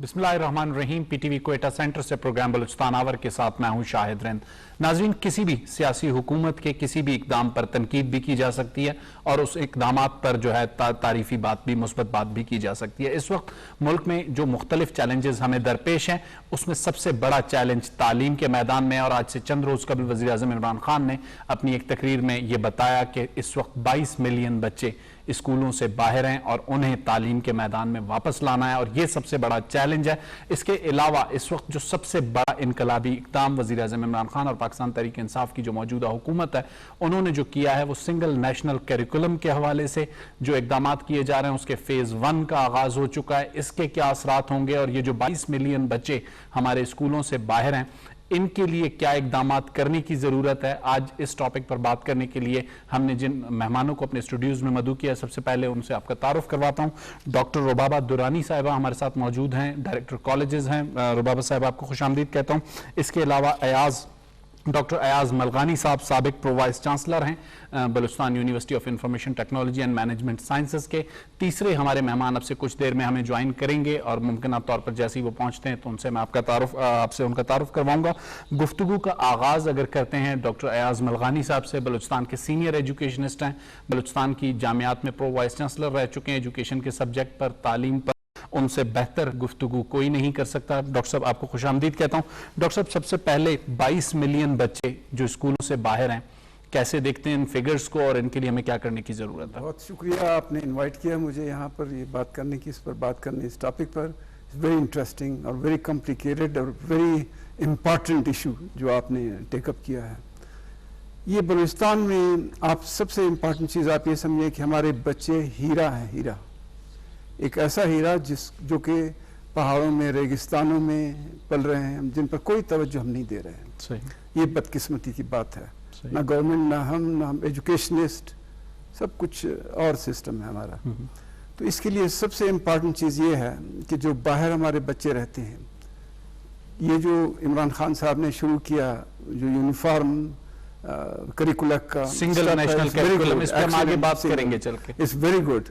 बिस्मिल्लाहिर्रहमानिर्रहीम। PTV Quetta centre से programme Balochistan our के साथ मैं हूं शाहिद रिंद। नाजरीन, किसी भी सियासी हुकूमत के किसी भी इकदाम पर तनकीद भी की जा सकती है और उस इकदामात पर जो है तारीफी बात भी, मुस्बत बात भी की जा सकती है। इस वक्त मुल्क में जो मुख्तलिफ चैलेंजेस हमें दरपेश हैं, उसमें सबसे बड़ा चैलेंज तालीम के मैदान में। और आज से चंद रोज कबल वज़ीर आज़म इमरान खान ने अपनी एक तकरीर में यह बताया कि इस वक्त 22 मिलियन बच्चे स्कूलों से बाहर हैं और उन्हें तालीम के मैदान में वापस लाना है, और यह सबसे बड़ा चैलेंज है। इसके अलावा इस वक्त जो सबसे बड़ा इनकलाबी इक़दाम वज़ीर आज़म इमरान खान और पाकिस्तान तहरीक इंसाफ की जो मौजूदा हुकूमत है उन्होंने जो किया है, वो सिंगल नेशनल करिकुलम के हवाले से जो इक़दाम किए जा रहे हैं उसके फेज़ 1 का आगाज़ हो चुका है। इसके क्या असरात होंगे और ये जो 22 मिलियन बच्चे हमारे स्कूलों से बाहर हैं, इनके लिए क्या इकदाम करने की जरूरत है। आज इस टॉपिक पर बात करने के लिए हमने जिन मेहमानों को अपने स्टूडियोज में मदऊ किया, सबसे पहले उनसे आपका तारुफ करवाता हूँ। डॉक्टर रुबाबा दुरानी साहिबा हमारे साथ मौजूद हैं, डायरेक्टर कॉलेजेस हैं। रुबाबा साहिबा आपको खुशामदीद कहता हूँ। इसके अलावा डॉक्टर अयाज मलगानी साहब साबिक प्रो वाइस चांसलर हैं Balochistan university of information technology and management sciences के। तीसरे हमारे मेहमान अब से कुछ देर में हमें ज्वाइन करेंगे और मुमकिन तौर पर जैसे ही वो पहुंचते हैं तो उनसे मैं आपसे उनका तारुफ करवाऊंगा। गुफ्तगू का आगाज अगर करते हैं डॉक्टर अयाज मलगानी साहब से। बलूचिस्तान के सीनियर एजुकेशनिस्ट हैं, बलूचिस्तान की जामियात में प्रो वाइस चांसलर रह चुके हैं एजुकेशन के सब्जेक्ट पर, तालीम पर उनसे बेहतर गुफ्तगू कोई नहीं कर सकता। डॉक्टर साहब आपको खुशामदीद कहता हूं। डॉक्टर साहब, सबसे पहले 22 मिलियन बच्चे जो स्कूलों से बाहर हैं, कैसे देखते हैं इन फिगर्स को और इनके लिए हमें क्या करने की जरूरत है? बहुत शुक्रिया, आपने इनवाइट किया मुझे यहाँ पर ये बात करने की, इस पर बात करने, इस टॉपिक पर। वेरी इंटरेस्टिंग और वेरी कॉम्प्लिकेटेड और वेरी इम्पॉर्टेंट इशू जो आपने टेकअप किया है। ये बलूचिस्तान में आप सबसे इम्पॉर्टेंट चीज़ आप ये समझिए कि हमारे बच्चे हीरा है, हीरा, एक ऐसा हीरा जो कि पहाड़ों में, रेगिस्तानों में पल रहे हैं, जिन पर कोई तवज्जो हम नहीं दे रहे हैं। सही। ये बदकिस्मती की बात है। ना गवर्नमेंट, ना हम एजुकेशनिस्ट, सब कुछ और सिस्टम है हमारा। तो इसके लिए सबसे इम्पॉर्टेंट चीज़ ये है कि जो बाहर हमारे बच्चे रहते हैं, ये जो इमरान खान साहब ने शुरू किया, जो यूनिफॉर्म करिकुलम का सिंगल नेशनल करिकुलम, इस पर हम आगे बात करेंगे चल के, इट्स वेरी गुड।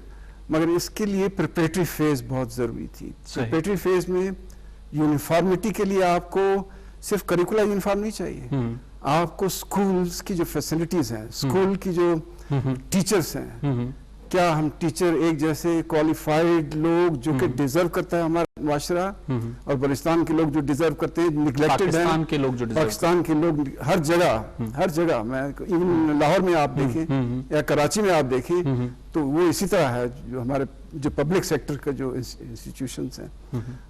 मगर इसके लिए प्रिपरेटरी फेज बहुत जरूरी थी। प्रिपरेटरी फेज में यूनिफॉर्मिटी के लिए आपको सिर्फ करिकुलर यूनिफॉर्म नहीं चाहिए, आपको स्कूल्स की जो फैसिलिटीज हैं, स्कूल की जो टीचर्स हैं, क्या हम टीचर एक जैसे क्वालिफाइड लोग जो कि डिजर्व करता है हमारा माशरा, और बलूचिस्तान के लोग जो डिजर्व करते हैं, निगलेक्टेड हैं, पाकिस्तान के लोग हर जगह, मैं इवन लाहौर में आप देखें या कराची में आप देखें तो वो इसी तरह है। जो हमारे जो पब्लिक सेक्टर का जो इंस्टीट्यूशंस हैं,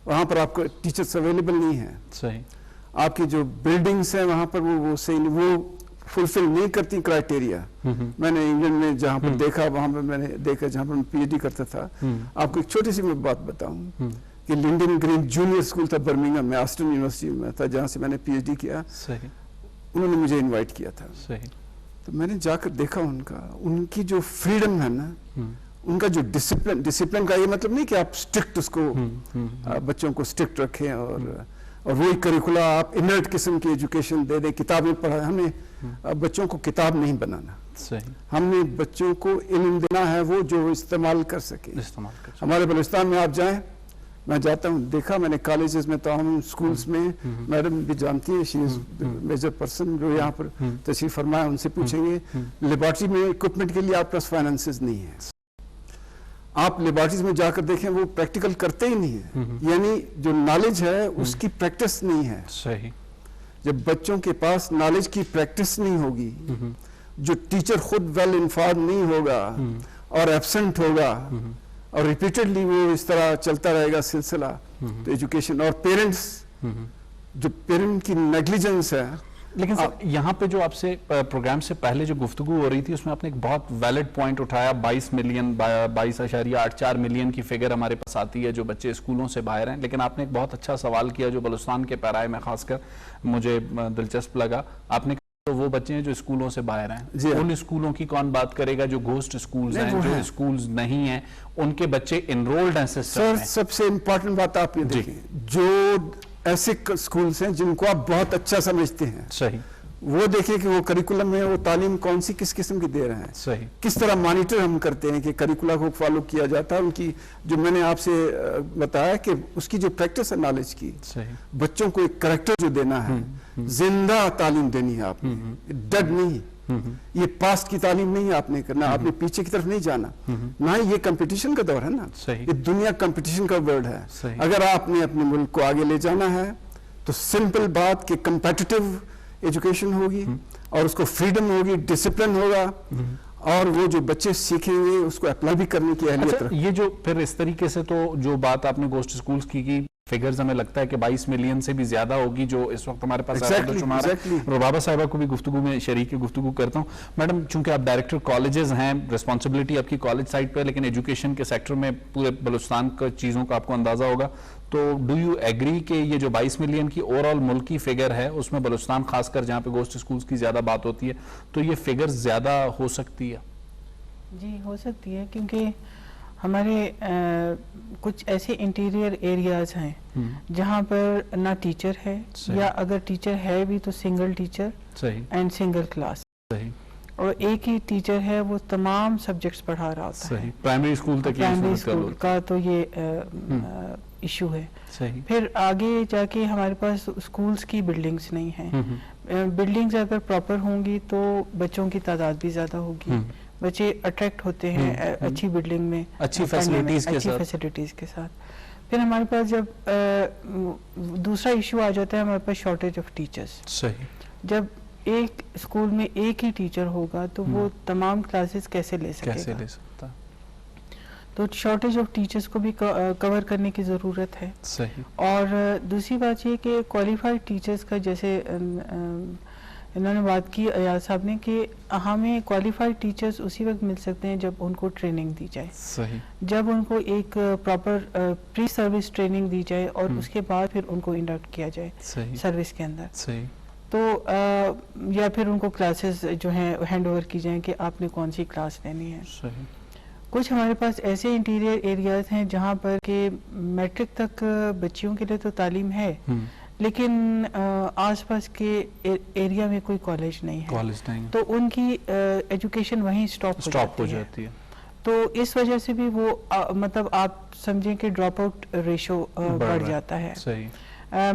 वहाँ पर आपको टीचर्स अवेलेबल नहीं है। सही। आपकी जो बिल्डिंग्स हैं वहाँ पर वो सही, वो फुलफिल नहीं करती क्राइटेरिया। मैंने इंग्लैंड में जहाँ पर देखा, वहाँ पर मैंने देखा जहाँ पर मैं पीएचडी करता था। आपको एक छोटी सी मैं बात बताऊं कि लिंडन ग्रीन जूनियर स्कूल था बर्मिंघम में, आस्टन यूनिवर्सिटी में था, जहाँ से मैंने पीएचडी किया। सही। उन्होंने मुझे इन्वाइट किया था। सही। तो मैंने जाकर देखा उनकी जो फ्रीडम है ना, उनका जो डिसिप्लिन का ये मतलब नहीं कि आप स्ट्रिक्ट उसको बच्चों को स्ट्रिक्ट रखें और वही करिकुला आप इनर्ट किस्म की एजुकेशन दे दें, किताबें पढ़ा। हमने बच्चों को किताब नहीं बनाना। सही। हमने बच्चों को इल्म देना है वो जो इस्तेमाल कर सके। हमारे बलूचिस्तान में आप जाएं, मैं जाता हूँ, देखा मैंने कॉलेजेस में, तो हम स्कूल्स में, मैडम भी जानती है, शी इज मेजर पर्सन जो यहाँ पर तशरीफ फरमाया, उनसे पूछेंगे लेबॉर्ट्री में इक्विपमेंट के लिए आपके पास फाइनेंसेस नहीं है। आप लेबॉर्ट्रीज में जाकर देखें, वो प्रैक्टिकल करते ही नहीं है, यानी जो नॉलेज है उसकी प्रैक्टिस नहीं है। सही। जब बच्चों के पास नॉलेज की प्रैक्टिस नहीं होगी, जो टीचर खुद वेल इन्फॉर्म नहीं होगा और एब्सेंट होगा और रिपीटेडली वो इस तरह चलता रहेगा सिलसिला, तो एजुकेशन और पेरेंट्स, जो पेरेंट की नेग्लिजेंस है। लेकिन सर, यहाँ पे जो आपसे प्रोग्राम से पहले जो गुफ्तगू हो रही थी उसमें आपने एक बहुत वैलिड पॉइंट उठाया। 22.84 मिलियन की फिगर हमारे पास आती है जो बच्चे स्कूलों से बाहर हैं, लेकिन आपने एक बहुत अच्छा सवाल किया जो बलूचिस्तान के पैराए में खासकर मुझे दिलचस्प लगा। आपने तो वो बच्चे हैं जो स्कूलों से बाहर हैं, उन स्कूलों की कौन बात करेगा जो घोस्ट स्कूल्स हैं, जो स्कूल्स नहीं हैं, उनके बच्चे एनरोल्ड हैं सिस्टम में। सबसे इंपॉर्टेंट बात आप ये देखें, जो ऐसे स्कूल्स हैं जिनको आप बहुत अच्छा समझते हैं, सही, वो देखें कि वो करिकुलम में वो तालीम कौन सी किस किस्म की दे रहे हैं, सही, किस तरह मॉनिटर हम करते हैं कि करिकुला को फॉलो किया जाता है, उनकी जो मैंने आपसे बताया कि उसकी जो प्रैक्टिस है नॉलेज की, सही, बच्चों को एक करेक्टर जो देना है, जिंदा तालीम देनी है आपने, डेड नहीं, ये पास्ट की तालीम नहीं आपने करना, आपने पीछे की तरफ नहीं जाना, ना ही ये कंपटीशन का दौर है ना, ये दुनिया कंपटीशन का वर्ल्ड है। अगर आपने अपने मुल्क को आगे ले जाना है तो सिंपल बात कि कंपेटिटिव एजुकेशन होगी और उसको फ्रीडम होगी, डिसिप्लिन होगा, और वो जो बच्चे सीखेंगे उसको अप्लाई भी करने की अहलियत रखें। ये जो फिर इस तरीके से तो जो बात आपने गोस्ट स्कूल्स की फिगर्स हमें लगता है कि 22 मिलियन से भी ज्यादा होगी जो इस वक्त हमारे पास रुबाबा साहिबा को भी गुफ्तगू में शरीक गुफ्तगू करता हूँ। मैडम, चूंकि आप डायरेक्टर कॉलेजेस हैं, रिस्पॉन्सिबिलिटी आपकी कॉलेज साइड पे, लेकिन एजुकेशन के सेक्टर में पूरे बलूचिस्तान का चीजों का आपको अंदाजा होगा, तो डू यू एग्री कि ये जो 22 मिलियन की ओवरऑल मुल्क की फिगर है उसमें बलूचिस्तान खासकर जहाँ पे गोस्ट स्कूल्स की ज्यादा बात होती है, तो ये फिगर ज्यादा हो सकती है? जी हो सकती है, क्योंकि हमारे कुछ ऐसे इंटीरियर एरियाज हैं जहाँ पर ना टीचर है, या अगर टीचर है भी तो single teacher and single class, और एक ही टीचर है वो तमाम सब्जेक्ट्स पढ़ा रहा होता है। प्राइमरी स्कूल तक, प्राइमरी स्कूल का तो ये इशू है। फिर आगे जाके हमारे पास स्कूल्स की बिल्डिंग्स नहीं है। बिल्डिंग्स अगर प्रॉपर होंगी तो बच्चों की तादाद भी ज्यादा होगी, बच्चे अट्रैक्ट होते हैं अच्छी बिल्डिंग में, अच्छी फैसिलिटीज के साथ। फिर हमारे पास जब दूसरा इशू आ जाता है, हमारे पास शॉर्टेज ऑफ टीचर्स। सही, जब एक स्कूल में एक ही टीचर होगा तो वो तमाम क्लासेस कैसे ले सकता? तो शॉर्टेज ऑफ टीचर्स को भी कवर करने की ज़रूरत है। सही। और दूसरी बात ये कि क्वालिफाइड टीचर्स का, जैसे इन्होंने बात की अयाज साहब ने, कि हमें क्वालिफाइड टीचर्स उसी वक्त मिल सकते हैं जब उनको ट्रेनिंग दी जाए। सही। जब उनको एक प्रॉपर प्री सर्विस ट्रेनिंग दी जाए और उसके बाद फिर उनको इंडक्ट किया जाए सर्विस के अंदर। सही। तो या फिर उनको क्लासेस जो हैं हैंड ओवर की जाए कि आपने कौन सी क्लास लेनी है। सही। कुछ हमारे पास ऐसे इंटीरियर एरियाज हैं जहाँ पर के मैट्रिक तक बच्चियों के लिए तो तालीम है, लेकिन आसपास के एरिया में कोई कॉलेज नहीं है, तो उनकी एजुकेशन वहीं स्टॉप हो जाती है। तो इस वजह से भी वो मतलब आप समझें कि ड्रॉप आउट रेशो बढ़ जाता है। सही।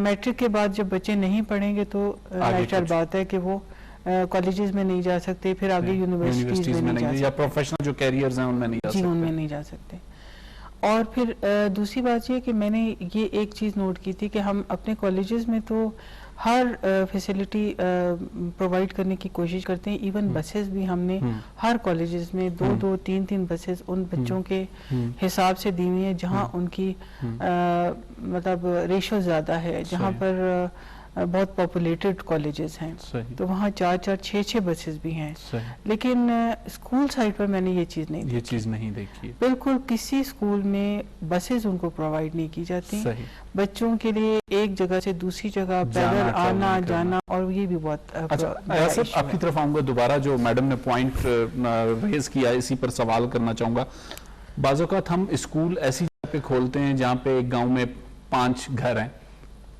मैट्रिक के बाद जब बच्चे नहीं पढ़ेंगे तो नेचुरल बात है कि वो कॉलेजेस में नहीं जा सकते, फिर आगे यूनिवर्सिटीज में नहीं जा सकते, या प्रोफेशनल जो कैरियर्स हैं उनमें नहीं जा सकते। उनमें नहीं जा सकते। और फिर दूसरी बात ये कि मैंने ये एक चीज़ नोट की थी कि हम अपने कॉलेजेस में तो हर फैसिलिटी प्रोवाइड करने की कोशिश करते हैं। इवन बसेस भी हमने हर कॉलेजेस में 2-2, 3-3 बसेस उन बच्चों के हिसाब से दी हुई है जहां उनकी मतलब रेशो ज़्यादा है, जहां पर बहुत पॉपुलेटेड कॉलेजेस हैं, तो वहाँ 4-4, 6-6 बसेस भी हैं। लेकिन स्कूल साइड पर मैंने ये चीज़ नहीं देखी। बिल्कुल किसी स्कूल में बसेस उनको प्रोवाइड नहीं की जाती बच्चों के लिए, एक जगह से दूसरी जगह पैदल आना जाना, और ये भी बहुत आपकी तरफ आऊंगा दोबारा। जो मैडम ने पॉइंट रेज किया, इसी पर सवाल करना चाहूंगा। बाज़ औक़ात हम स्कूल ऐसी जगह पे खोलते हैं जहाँ पे एक गाँव में 5 घर हैं,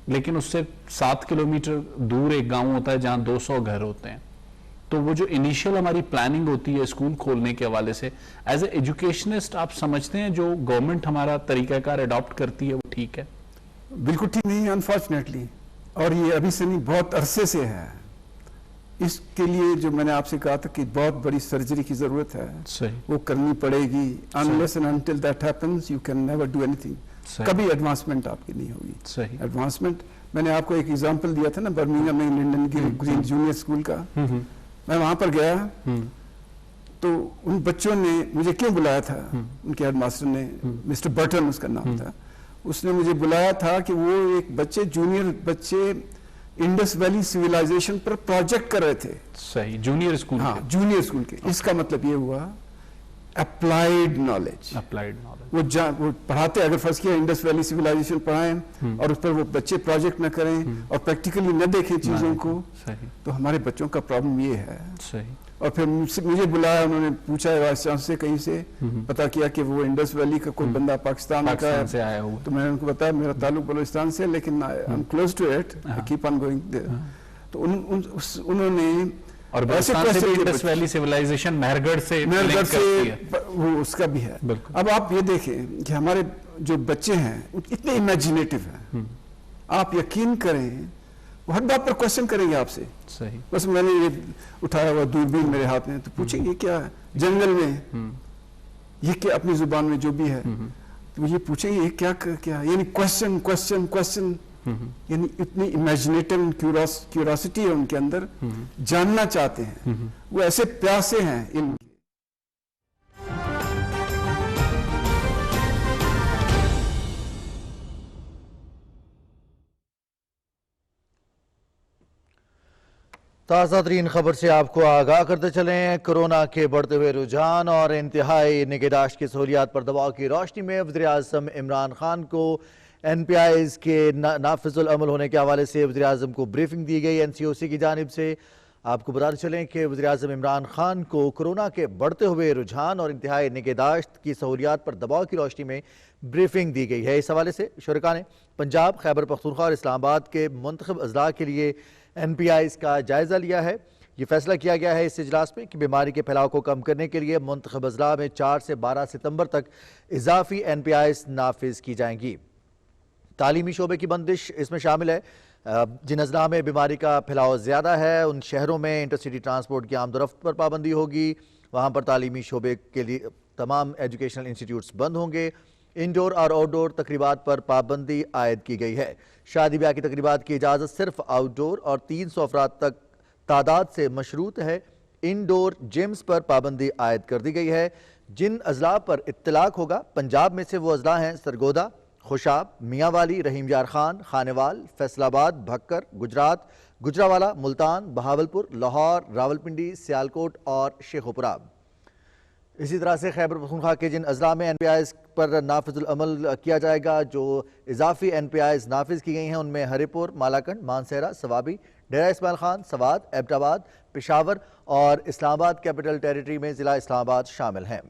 लेकिन उससे 7 किलोमीटर दूर एक गांव होता है जहां 200 घर होते हैं। तो वो जो इनिशियल हमारी प्लानिंग होती है स्कूल खोलने के हवाले से, एज ए एजुकेशनिस्ट आप समझते हैं जो गवर्नमेंट हमारा तरीकाकार अडॉप्ट करती है वो ठीक है? बिल्कुल ठीक नहीं, अनफॉर्चुनेटली। और ये अभी से नहीं, बहुत अरसे से है। इसके लिए जो मैंने आपसे कहा था कि बहुत बड़ी सर्जरी की जरूरत है, वो करनी पड़ेगी। Unless and until that happens you can never do anything. कभी एडवांसमेंट आपकी नहीं होगी। सही। एडवांसमेंट, मैंने आपको एक एग्जांपल दिया था ना बर्मिंघम में लंदन की ग्रीन जूनियर स्कूल का। मैं वहां पर गया तो उन बच्चों ने मुझे क्यों बुलाया था, उनके हेडमास्टर ने, मिस्टर बर्टन उसका नाम था, उसने मुझे बुलाया था कि वो एक बच्चे, जूनियर बच्चे इंडस वैली सिविलाइजेशन पर प्रोजेक्ट कर रहे थे। सही। Junior school? हाँ, जूनियर स्कूल के। इसका मतलब ये हुआ अप्लाइड नॉलेज। वो पढ़ाते, अगर फर्स्ट किया इंडस वैली सिविलाइजेशन पढ़ाएं और उस पर वो बच्चे प्रोजेक्ट न करें और प्रैक्टिकली न देखें चीजों को, तो हमारे बच्चों का प्रॉब्लम ये है। सही। और फिर मुझे बुलाया, उन्होंने पूछा वाइस चांसलर से, कहीं से पता किया कि वो इंडस वैली का कोई बंदा पाकिस्तान का है, तो मैंने उनको बताया मेरा ताल्लुक बलूचिस्तान से, लेकिन I am close to it, I keep on going there. तो उन्होंने और बलूचिस्तान से भी इंडस वैली सिविलाइजेशन मेहरगढ़ से वो उसका भी है। अब आप ये देखें कि हमारे जो बच्चे हैं इतने इमेजिनेटिव हैं, आप यकीन करें वो हर बात पर क्वेश्चन करेंगे आपसे। सही। बस मैंने ये उठाया हुआ दूरबीन मेरे हाथ में, तो पूछेंगे क्या है जंगल में, ये क्या अपनी जुबान में जो भी है, तो ये पूछेंगे ये क्या क्या, यानी क्वेश्चन क्वेश्चन क्वेश्चन, यानी इतनी इमेजिनेटिव क्यूरोसिटी है उनके अंदर, जानना चाहते हैं, वो ऐसे प्यासे हैं इन। ताज़ा तरीन खबर से आपको आगाह करते चलें। कोरोना के बढ़ते हुए रुझान और इंतहाई निगहदाश्त की सहूलियात पर दबाव की रोशनी में वज़ीर-ए-आज़म इमरान खान को NPIs के नाफिजुल अमल होने के हवाले से वज़ीर-ए-आज़म को ब्रीफिंग दी गई NCOC की जानिब से। आपको बताते चलें कि वज़ीर-ए-आज़म इमरान खान को कोरोना के बढ़ते हुए रुझान और इंतहाई निगहदाश्त की सहूलियात पर दबाव की रोशनी में ब्रीफिंग दी गई है। इस हवाले से शुरका ने पंजाब, खैबर पख्तूनख्वा और इस्लामाबाद के मुंतखब अजला के लिए NPIs का जायज़ा लिया है। ये फैसला किया गया है इस इजलास में कि बीमारी के फैलाव को कम करने के लिए मुंतखब अजला में 4 से 12 सितंबर तक इजाफी NPIs नाफिज की जाएंगी। तालीमी शोबे की बंदिश इसमें शामिल है। जिन अजला में बीमारी का फैलाव ज़्यादा है उन शहरों में इंटरसिटी ट्रांसपोर्ट की आमदोरफ्त पर पाबंदी होगी। वहाँ पर तालीमी शोबे के लिए तमाम एजुकेशनल इंस्टीट्यूट्स बंद होंगे। इंडोर और आउटडोर तकरीबात पर पाबंदी आयद की गई है। शादी ब्याह की तकरीबात की इजाज़त सिर्फ आउटडोर और 300 अफराद तक तादाद से मशरूत है। इंडोर जिम्स पर पाबंदी आयद कर दी गई है। जिन अजला पर इत्तलाक होगा पंजाब में से वो अजला हैं सरगोदा, खुशाब, मियांवाली, रहीम यार खान, खानेवाल, फैसलाबाद, भक्कर, गुजरात, गुजरावाला, मुल्तान, बहावलपुर, लाहौर, रावलपिंडी, सियालकोट और शेखोपुरा। इसी तरह से खैबर पख्तूनख्वा के जिन अजला में NPIs पर नाफिजुल अमल किया जाएगा, जो इजाफी NPIs नाफिज की गई हैं उनमें हरिपुर, मालाकंड, मानसेरा, सवाबी, डेरा इस्माइल खान, सवाद, एबटाबाद, पेशावर और इस्लामाबाद कैपिटल टेरिटरी में ज़िला इस्लामाबाद शामिल हैं।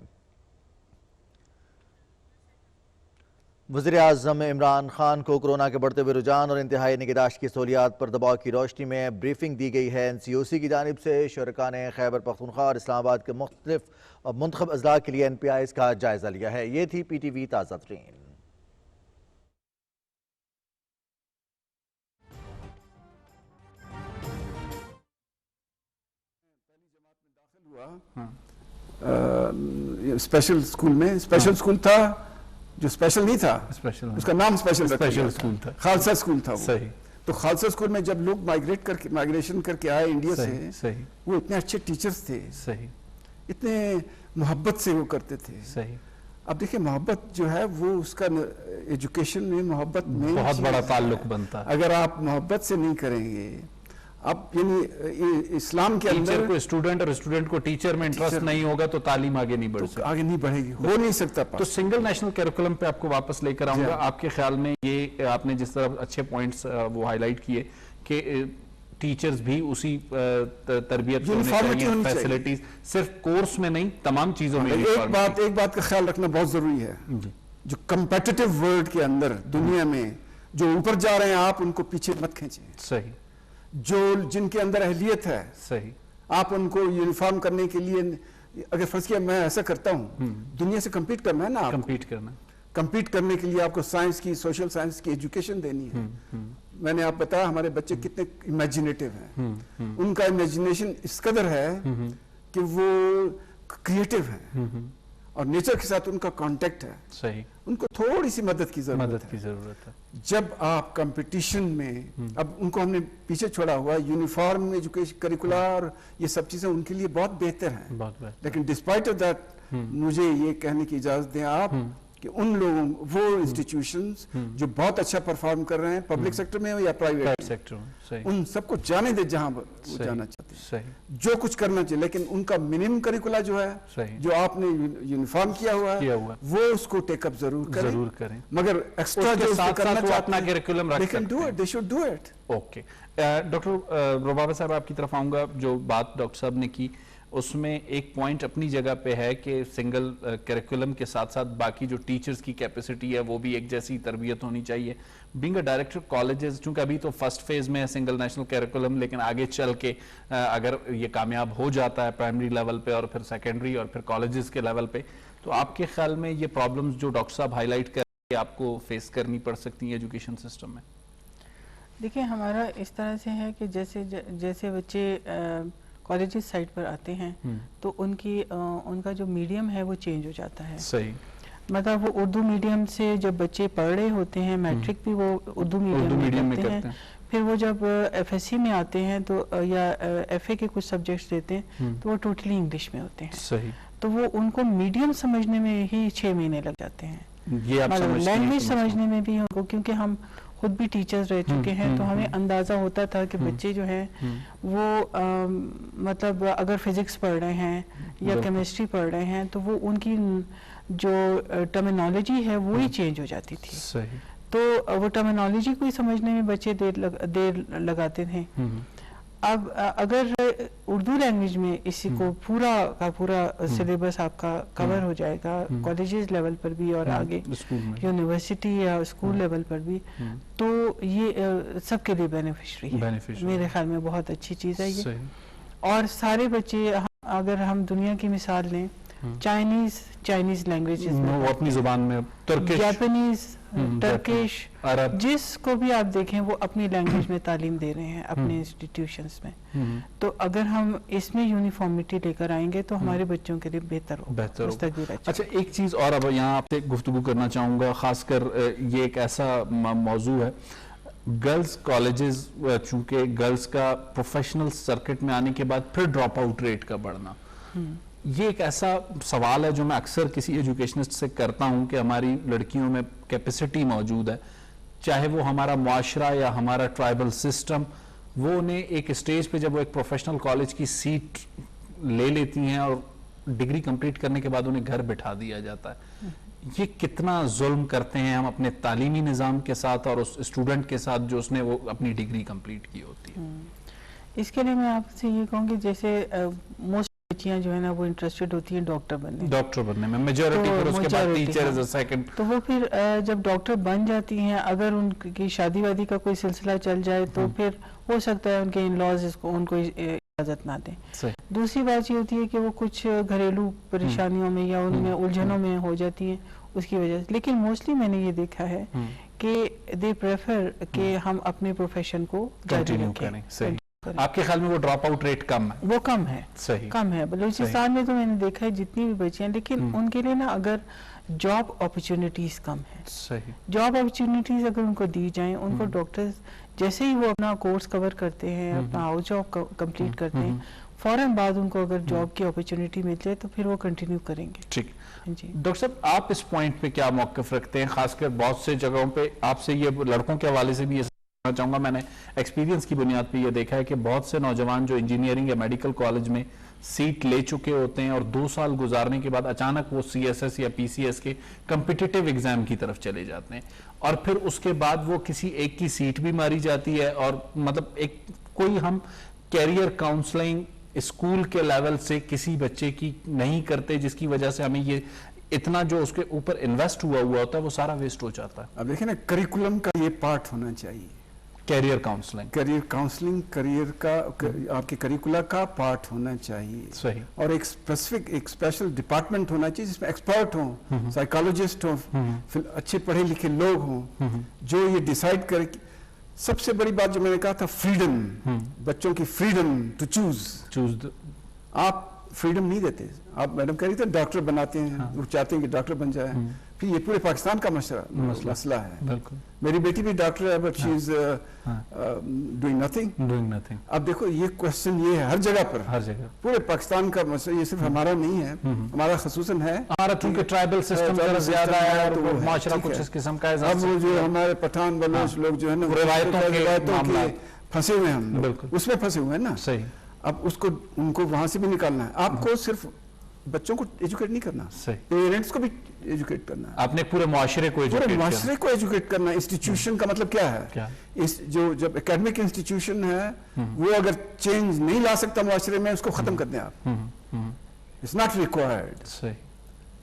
वज़ीर-ए-आज़म इमरान खान को कोरोना के बढ़ते हुए रुझान और इंतहाई निगहदाश्त की सहूलियात पर दबाव की रोशनी में ब्रीफिंग दी गई है NCOC की जानिब से। शुरका ने खैबर पख्तूनख्वा और इस्लामाबाद के मुख्तलिफ मुंतखब अजला के लिए NPIs का जायज़ा लिया है। ये थी PTV ताज़ा तरीन। स्पेशल स्कूल में, स्पेशल स्कूल था जो स्पेशल नहीं था, उसका नाम स्पेशल स्कूल था, खालसा स्कूल था वो। सही। तो खालसा स्कूल में जब लोग माइग्रेशन करके आए इंडिया से, सही। वो इतने अच्छे टीचर्स थे, सही, इतने मोहब्बत से वो करते थे। सही। अब देखिए मोहब्बत जो है वो उसका एजुकेशन में मोहब्बत में बहुत बड़ा ताल्लुक बनता है। अगर आप मोहब्बत से नहीं करेंगे, आप यानी इस्लाम के अंदर टीचर को स्टूडेंट और स्टूडेंट को टीचर में इंटरेस्ट नहीं होगा तो तालीम आगे नहीं बढ़ सकती, आगे नहीं बढ़ेगी, हो नहीं सकता। तो सिंगल नेशनल करिकुलम पे आपको वापस लेकर आऊंगा। आपके ख्याल में ये आपने जिस तरह अच्छे पॉइंट्स वो हाईलाइट किए कि टीचर्स भी उसी तरबियत फैसिलिटीज सिर्फ कोर्स में नहीं तमाम चीजों में। एक बात का ख्याल रखना बहुत जरूरी है, जो कंपेटिटिव वर्ल्ड के अंदर दुनिया में जो ऊपर जा रहे हैं आप उनको पीछे मत खींचे। सही। जो जिनके अंदर अहलियत है, सही, आप उनको यूनिफॉर्म करने के लिए, अगर फर्ज किया मैं ऐसा करता हूं, दुनिया से कंपीट करना है ना, कंपीट करने के लिए आपको साइंस की, सोशल साइंस की एजुकेशन देनी है। मैंने आप बताया हमारे बच्चे कितने इमेजिनेटिव हैं, उनका इमेजिनेशन इस कदर है कि वो क्रिएटिव है और नेचर के साथ उनका कांटेक्ट है। सही। उनको थोड़ी सी मदद की जरूरत है। जब आप कंपटीशन में, अब उनको हमने पीछे छोड़ा हुआ, यूनिफॉर्म एजुकेशन करिकुलर ये सब चीजें उनके लिए बहुत बेहतर हैं, लेकिन डिस्पाइट ऑफ दैट मुझे ये कहने की इजाजत दें आप कि उन लोगों, वो इंस्टीट्यूशंस जो बहुत अच्छा परफॉर्म कर रहे हैं पब्लिक सेक्टर में या प्राइवेट सेक्टर में, उन सबको जाने दे जहां वो जाना चाहते हैं, जो कुछ करना चाहिए, लेकिन उनका मिनिमम करिकुला जो है, जो आपने यूनिफॉर्म किया हुआ है, वो उसको टेकअप जरूर करें, मगर एक्स्ट्रा जो करना अपना curriculum they should do it. Okay. Doctor Rubaba sahab आपकी तरफ आऊंगा। जो बात डॉक्टर साहब ने की उसमें एक पॉइंट अपनी जगह पे है कि सिंगल करिकुलम के साथ साथ बाकी जो टीचर्स की कैपेसिटी है वो भी एक जैसी तरबियत होनी चाहिए। बीइंग अ डायरेक्टर कॉलेजेस, चूंकि अभी तो फर्स्ट फेज में है सिंगल नेशनल करिकुलम, लेकिन आगे चल के अगर ये कामयाब हो जाता है प्राइमरी लेवल पे और फिर सेकेंडरी और फिर कॉलेजेस के लेवल पे, तो आपके ख्याल में ये प्रॉब्लम्स जो डॉक्टर साहब हाईलाइट कर रहे हैं आपको फेस करनी पड़ सकती है एजुकेशन सिस्टम में? देखिए, हमारा इस तरह से है कि जैसे बच्चे कॉलेजेस साइड पर आते हैं तो उनका जो मीडियम है वो चेंज हो जाता है। सही। मतलब वो उर्दू मीडियम से जब बच्चे पढ़ रहे होते हैं, मैट्रिक भी वो उर्दू मीडियम में करते हैं, फिर वो जब एफएससी में आते हैं तो या एफए के कुछ सब्जेक्ट्स देते हैं तो वो टोटली इंग्लिश में होते हैं। सही। तो वो उनको मीडियम समझने में ही 6 महीने लग जाते हैं, ये आप समझते हैं? लैंग्वेज समझने में भी उनको, क्योंकि हम खुद भी टीचर्स रह चुके हैं तो हमें अंदाजा होता था कि बच्चे जो हैं वो मतलब अगर फिजिक्स पढ़ रहे हैं या केमिस्ट्री पढ़ रहे हैं तो वो उनकी जो टर्मिनोलॉजी है वो ही चेंज हो जाती थी। सही। तो वो टर्मिनोलॉजी को ही समझने में बच्चे देर लगाते थे। अब अगर उर्दू लैंग्वेज में इसी को पूरा का पूरा सिलेबस आपका कवर हो जाएगा कॉलेजेस लेवल पर भी और आगे यूनिवर्सिटी या स्कूल लेवल पर भी, तो ये सबके लिए बेनिफिशियरी है। मेरे ख्याल में बहुत अच्छी चीज़ है ये। और सारे बच्चे, अगर हम दुनिया की मिसाल लें, चाइनीज लैंग्वेजेस में, वो अपनी जुबान में, तुर्किश, जापानीज, टर्किश, अरब, जिसको भी आप देखें वो अपनी लैंग्वेज में तालीम दे रहे हैं अपने इंस्टीट्यूशंस में। तो अगर हम इसमें यूनिफॉर्मिटी लेकर आएंगे तो हमारे बच्चों के लिए बेहतर होगा। अच्छा, एक चीज और अब यहाँ आपसे गुफ्तगू करना चाहूंगा, खासकर ये एक ऐसा मौजू है, गर्ल्स कॉलेजेस, चूंकि गर्ल्स का प्रोफेशनल सर्किट में आने के बाद फिर ड्रॉप आउट रेट का बढ़ना, ये एक ऐसा सवाल है जो मैं अक्सर किसी एजुकेशनिस्ट से करता हूं कि हमारी लड़कियों में कैपेसिटी मौजूद है, चाहे वो हमारा मुआशरा या हमारा ट्राइबल सिस्टम, वो उन्हें एक स्टेज पे जब वो एक प्रोफेशनल कॉलेज की सीट ले लेती हैं और डिग्री कंप्लीट करने के बाद उन्हें घर बिठा दिया जाता है। ये कितना जुल्म करते हैं हम अपने तालीमी निज़ाम के साथ और उस स्टूडेंट के साथ जो उसने वो अपनी डिग्री कंप्लीट की होती है। इसके लिए मैं आपसे ये कहूँगी, जैसे मोस्ट बच्चियां जो है ना वो इंटरेस्टेड होती हैं डॉक्टर बनने में, मेजॉरिटी, फिर उसके बाद टीचर इज अ सेकंड। तो वो फिर जब डॉक्टर बन जाती हैं, अगर उनकी शादी वादी का कोई सिलसिला चल जाए तो फिर हो सकता है उनके इन-लॉज उनको इजाजत ना दें। दूसरी बात ये होती है कि वो कुछ घरेलू परेशानियों में या उनमें उलझनों में हो जाती हैं उसकी वजह से। लेकिन मोस्टली मैंने ये देखा है कि दे प्रेफर कि हम अपने प्रोफेशन को जारी रखें। आपके ख्याल में वो ड्रॉप आउट रेट कम है? वो कम है। सही। कम है। बलूचिस्तान में तो मैंने देखा है जितनी भी बच्चियां, लेकिन उनके लिए ना अगर जॉब अपॉर्चुनिटीज कम है, सही, जॉब अपॉर्चुनिटीज अगर उनको दी जाएं, उनको डॉक्टर्स जैसे ही वो अपना कोर्स कवर करते हैं, अपना हाउस जॉब कंप्लीट करते हैं, फौरन बाद उनको अगर जॉब की अपॉर्चुनिटी मिल जाए तो फिर वो कंटिन्यू करेंगे। ठीक। डॉक्टर साहब, आप इस पॉइंट पे क्या मौकफ रखते हैं? खासकर बहुत से जगहों पे आपसे ये लड़कों के हवाले से भी चाहूंगा, मैंने एक्सपीरियंस की बुनियाद पे ये देखा है कि बहुत से नौजवान जो इंजीनियरिंग या मेडिकल कॉलेज में सीट ले चुके होते हैं और 2 साल गुजारने के बाद अचानक वो सीएसएस या पीसीएस के कॉम्पिटिटिव एग्जाम की तरफ चले जाते हैं और फिर उसके बाद वो किसी एक की सीट भी मारी जाती है और मतलब एक कोई हम कैरियर काउंसलिंग स्कूल के लेवल से किसी बच्चे की नहीं करते, जिसकी वजह से हमें ये इतना जो उसके ऊपर इन्वेस्ट हुआ होता है वो सारा वेस्ट हो जाता है। अब देखिए ना, करिकुलम का ये पार्ट होना चाहिए, कैरियर काउंसलिंग, करियर का आपके करिकुला का पार्ट होना चाहिए। सही। और एक स्पेसिफिक, एक स्पेशल डिपार्टमेंट होना चाहिए जिसमें एक्सपर्ट हों, साइकोलॉजिस्ट हों, फिर अच्छे पढ़े लिखे लोग हों जो ये डिसाइड करे। सबसे बड़ी बात जो मैंने कहा था, फ्रीडम, बच्चों की फ्रीडम टू चूज। आप फ्रीडम नहीं देते। आप मैडम कह रही थे डॉक्टर बनाते हैं, वो चाहते हैं कि डॉक्टर बन जाए, फिर ये पूरे पाकिस्तान का मसला है। बिल्कुल। मेरी बेटी भी डॉक्टर है, but she is doing nothing. अब देखो ये क्वेश्चन ये है हर जगह पूरे पाकिस्तान का मसला, ये सिर्फ हमारा नहीं है, हमारा खसूसन है, हमारा क्योंकि ट्राइबल सिस्टम ज्यादा है और माशरा कुछ इस किस्म का है। अब वो जो हमारे पठान बलोच लोग जो है ना रिवायतों के फंसे हुए हैं, हम उसमें फंसे हुए हैं ना। सही। अब उनको वहां से भी निकालना है। आपको सिर्फ बच्चों को एजुकेट नहीं करना, पेरेंट्स को भी एजुकेट करना है, आपने पूरे मुआशरे को पूरे एजुकेट माशरे को एजुकेट करना है। इंस्टीट्यूशन का मतलब क्या है? क्या? इस जो जब एकेडमिक इंस्टीट्यूशन है वो अगर चेंज नहीं ला सकता मुआशरे में, उसको खत्म कर दें आप। It's not required. सही।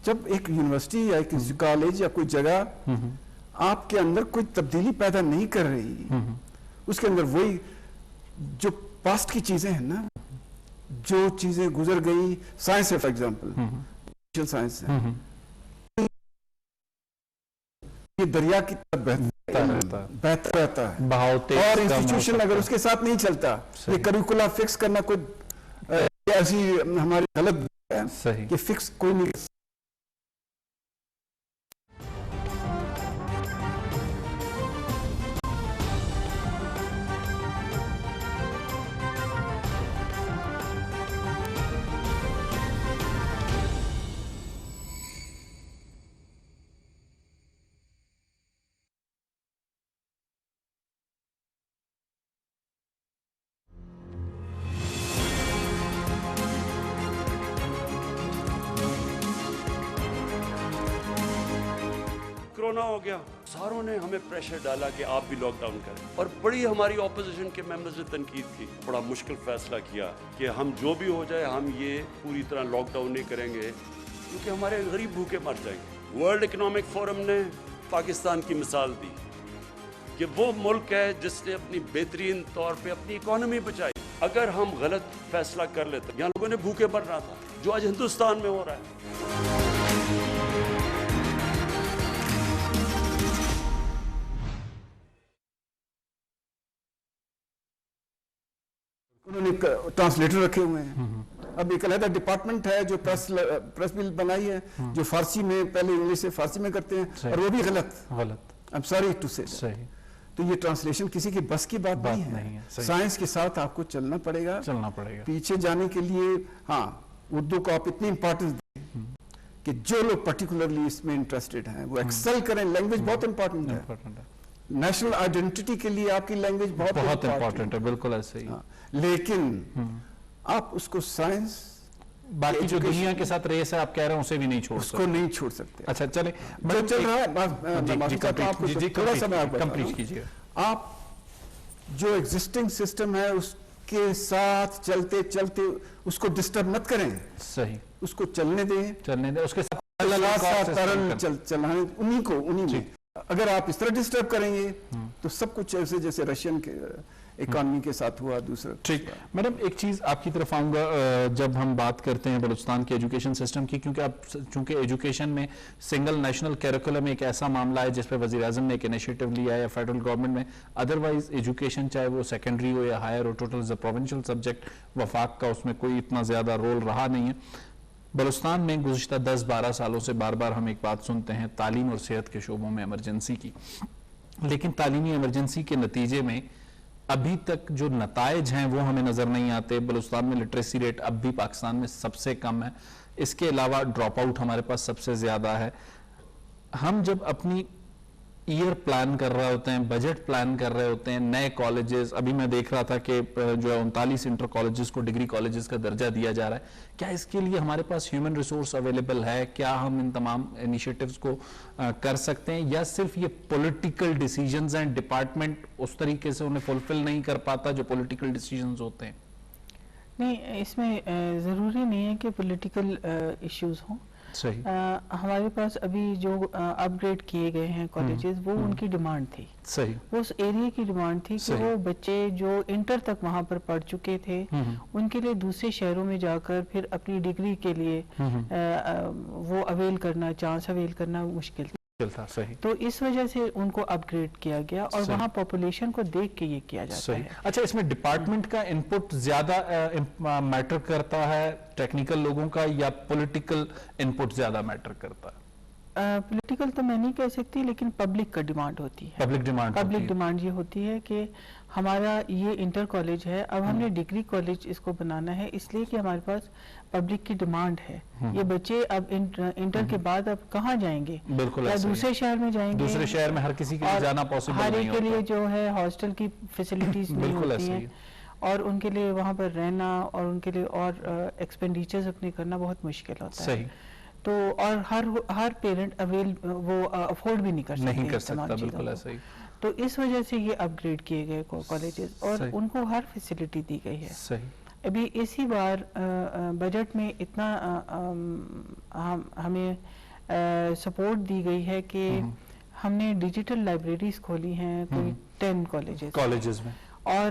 जब एक यूनिवर्सिटी या एक कॉलेज या कोई जगह आपके अंदर कोई तब्दीली पैदा नहीं कर रही, उसके अंदर वही जो पास्ट की चीजें हैं ना, जो चीजें गुजर गई, साइंस है फॉर एग्जाम्पल, साइंस है, ये दरिया की तरह बहता रहता है, बहाव तेज और कम हो इंस्टीट्यूशन सकता अगर है। उसके साथ नहीं चलता, ये करिकुला फिक्स करना कोई ऐसी हमारी गलत है सही। कि फिक्स कोई नहीं। कोरोना हो गया, सारों ने हमें प्रेशर डाला कि आप भी लॉकडाउन करें, और बड़ी हमारी ऑपोजिशन के मेंबर्स ने तनकीद की। बड़ा मुश्किल फैसला किया कि हम जो भी हो जाए हम ये पूरी तरह लॉकडाउन नहीं करेंगे, क्योंकि हमारे गरीब भूखे मर जाएंगे। वर्ल्ड इकोनॉमिक फोरम ने पाकिस्तान की मिसाल दी कि वो मुल्क है जिसने अपनी बेहतरीन तौर पे अपनी इकोनॉमी बचाई। अगर हम गलत फैसला कर लेते, यहाँ लोगों ने भूखे मरना था, जो आज हिंदुस्तान में हो रहा है। उन्होंने ट्रांसलेटर रखे हुए हैं। अब एक अलग डिपार्टमेंट है जो प्रेस बिल बनाई है, जो फारसी में, पहले इंग्लिश से फारसी में करते हैं, और वो भी गलत। आई एम सॉरी टू से। सही। तो ये ट्रांसलेशन किसी की बस की बात नहीं है। साइंस के साथ आपको चलना पड़ेगा। पीछे जाने के लिए हाँ, उर्दू को आप इतनी इंपॉर्टेंस दें कि जो लोग पर्टिकुलरली इसमें इंटरेस्टेड हैं वो एक्सेल करें। लैंग्वेज बहुत इंपॉर्टेंट है। नेशनल आइडेंटिटी के लिए आपकी लैंग्वेज बहुत इंपॉर्टेंट है। बिल्कुल ऐसे ही। लेकिन आप उसको साइंस, बाकी जो दुनिया के साथ रेस है आप कह रहे हैं, उसे भी नहीं छोड़ उसको नहीं छोड़ सकते। अच्छा चले, जो चल रहा है थोड़ा सा मैं कंप्लीट कीजिए। आप जो एग्जिस्टिंग सिस्टम है उसके साथ चलते चलते उसको डिस्टर्ब मत करें। सही। उसको चलने दें, उसके साथ चलाने उन्हीं में। अगर आप इस तरह डिस्टर्ब करेंगे तो सब कुछ ऐसे जैसे रशियन के इकोनॉमी के साथ हुआ दूसरा। ठीक। मैडम एक चीज आपकी तरफ आऊंगा, जब हम बात करते हैं बलूचिस्तान के एजुकेशन सिस्टम की, क्योंकि आप चूंकि एजुकेशन में सिंगल नेशनल कैरिकुलम एक ऐसा मामला है जिस पे वज़ीर आज़म ने एक इनिशिएटिव लिया है, या फेडरल गवर्नमेंट में, अदरवाइज एजुकेशन चाहे वो सेकेंडरी हो या हायर हो, टोटल प्रोविंशियल सब्जेक्ट, वफाक का उसमें कोई इतना ज्यादा रोल रहा नहीं है। बलूचिस्तान में गुज़िश्ता 10-12 सालों से बार बार हम एक बात सुनते हैं तालीम और सेहत के शोबों में इमरजेंसी की, लेकिन तालीमी इमरजेंसी के नतीजे में अभी तक जो नताइज हैं वो हमें नजर नहीं आते। बलूचिस्तान में लिटरेसी रेट अब भी पाकिस्तान में सबसे कम है, इसके अलावा ड्रॉप आउट हमारे पास सबसे ज्यादा है। हम जब अपनी ईयर प्लान कर रहे होते हैं, बजट प्लान कर रहे होते हैं, नए कॉलेजेस, अभी मैं देख रहा था कि जो है 39 इंटर कॉलेजेस को डिग्री कॉलेजेस का दर्जा दिया जा रहा है, क्या इसके लिए हमारे पास ह्यूमन रिसोर्स अवेलेबल है? क्या हम इन तमाम इनिशिएटिव्स को कर सकते हैं, या सिर्फ ये पॉलिटिकल डिसीजंस हैं, डिपार्टमेंट उस तरीके से उन्हें फुलफिल नहीं कर पाता जो पॉलिटिकल डिसीजंस होते हैं? नहीं, इसमें ज़रूरी नहीं है कि पॉलिटिकल इश्यूज हों। सही। हमारे पास अभी जो अपग्रेड किए गए हैं कॉलेजेस, वो उनकी डिमांड थी। सही। उस एरिया की डिमांड थी कि वो बच्चे जो इंटर तक वहाँ पर पढ़ चुके थे, उनके लिए दूसरे शहरों में जाकर फिर अपनी डिग्री के लिए वो अवेल करना, चांस अवेल करना मुश्किल था। सही। तो इस वजह से उनको अपग्रेड किया गया, और वहाँ पॉपुलेशन को देख के ये किया जाता है। अच्छा, इसमें डिपार्टमेंट का इनपुट ज्यादा मैटर करता है टेक्निकल लोगों का, या पॉलिटिकल इनपुट ज्यादा मैटर करता है? पॉलिटिकल तो मैं नहीं कह सकती, लेकिन पब्लिक का डिमांड होती है। पब्लिक डिमांड ये होती है कि हमारा ये इंटर कॉलेज है, अब हमने डिग्री कॉलेज इसको बनाना है, इसलिए कि हमारे पास पब्लिक की डिमांड है। ये बच्चे अब इंटर के बाद अब कहाँ जाएंगे? बिल्कुल, या दूसरे शहर में जाएंगे। दूसरे शहर में हर किसी के लिए जाना पॉसिबल नहीं होता। हर एक के लिए जो है हॉस्टल की फैसिलिटीज नहीं होती हैं, और उनके लिए वहाँ पर रहना और उनके लिए और एक्सपेंडिचर्स अपने करना बहुत मुश्किल होता है। तो और हर पेरेंट वो अफोर्ड भी नहीं कर सकते, नहीं कर सकता, बिल्कुल ऐसा ही। तो इस वजह से ये अपग्रेड किए गए कॉलेजेस और सही। उनको हर फैसिलिटी दी गई है। सही। अभी इसी बार बजट में इतना हमें सपोर्ट दी गई है कि हमने डिजिटल लाइब्रेरीज खोली हैं कोई 10 कॉलेजेस में, और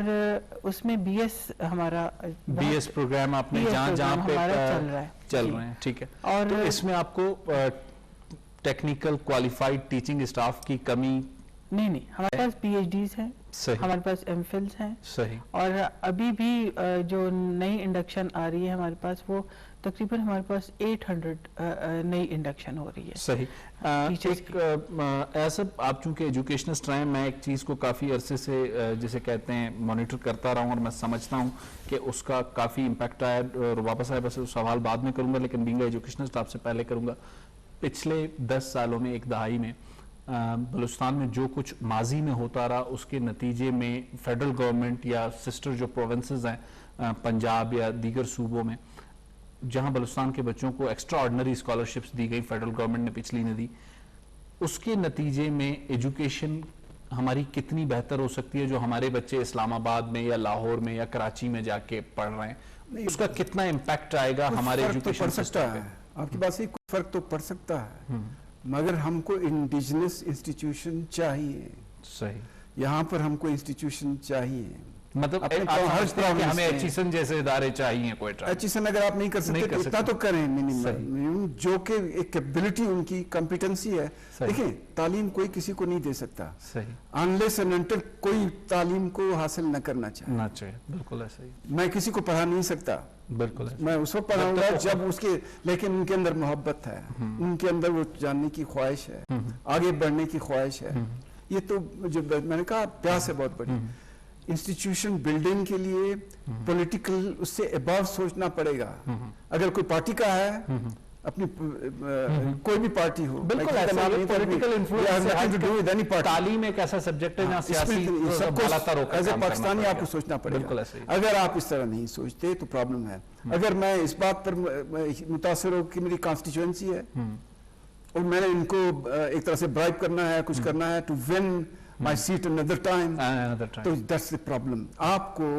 उसमें बीएस हमारा बीएस प्रोग्राम आपने जहाँ पे चल रहे हैं, ठीक है। और तो इसमें आपको टेक्निकल क्वालिफाइड टीचिंग स्टाफ की कमी नहीं, हमारे पास पीएचडीज हैं, सही, हमारे पास एमफिल्स हैं, सही, और अभी भी जो नई इंडक्शन आ रही है हमारे पास, वो तकरीबन हमारे पास 800 नई इंडक्शन हो रही है। सही। ऐसा आप चूंकि एजुकेशनिस्ट रहे हैं, मैं एक चीज़ को काफ़ी अरसे से जिसे कहते हैं मॉनिटर करता रहा हूँ और मैं समझता हूँ कि उसका काफ़ी इम्पैक्ट आया, और वापस आया, बस सवाल बाद में करूँगा, लेकिन बीइंग एजुकेशनिस्ट आपसे पहले करूँगा। पिछले 10 सालों में, एक दहाई में बलूचिस्तान में जो कुछ माजी में होता रहा, उसके नतीजे में फेडरल गवर्नमेंट या सिस्टर जो प्रोविंसेस हैं पंजाब या दीगर सूबों में, जहां बलूचिस्तान के बच्चों को एक्स्ट्रा ऑर्डिनरी स्कॉलरशिप्स दी गई, फेडरल गवर्नमेंट ने पिछली ने दी, उसके नतीजे में एजुकेशन हमारी कितनी बेहतर हो सकती है, जो हमारे बच्चे इस्लामाबाद में या लाहौर में या कराची में जाके पढ़ रहे हैं, उसका कितना इम्पैक्ट आएगा हमारे एजुकेशन सिस्टम पे? आपकी बात से कुछ फर्क तो पड़ सकता है, मगर हमको इंडिजिनस इंस्टीट्यूशन चाहिए। सही। यहाँ पर हमको इंस्टीट्यूशन चाहिए, मतलब हमें एचईसन जैसे इदारे चाहिए। कोई एचईसन अगर आप नहीं कर सकते तो इतना तो करें मिनिमम, जो कि एक कैपेबिलिटी उनकी कॉम्पिटेंसी है। देखिए, तालीम कोई किसी को नहीं दे सकता, सही, अनलेस एंड अनटिल कोई तालीम को हासिल न करना चाहिए। बिल्कुल ऐसा ही। मैं किसी को पढ़ा नहीं सकता, बिल्कुल, मैं उस वक्त पढ़ाऊंगा जब उसके, लेकिन उनके अंदर मोहब्बत है, उनके अंदर वो जानने की ख्वाहिश है, आगे बढ़ने की ख्वाहिश है। ये तो जो मैंने कहा प्यास है बहुत बड़ी। इंस्टीट्यूशन बिल्डिंग के लिए पॉलिटिकल उससे अबव सोचना पड़ेगा। अगर कोई पार्टी का है, अपनी कोई भी पार्टी हो, बिल्कुल पॉलिटिकल इन्फ्लुएंस, तालीम एक ऐसा सब्जेक्ट है जहाँ सियासी एज ए पाकिस्तानी आपको सोचना पड़ेगा। अगर आप इस तरह नहीं सोचते तो प्रॉब्लम है। अगर मैं इस बात पर मुतासर हूँ कि मेरी कॉन्स्टिट्यूएंसी है और मैंने इनको एक तरह से ब्राइब करना है, कुछ करना है to win my seat another time, तो that's the problem। आपको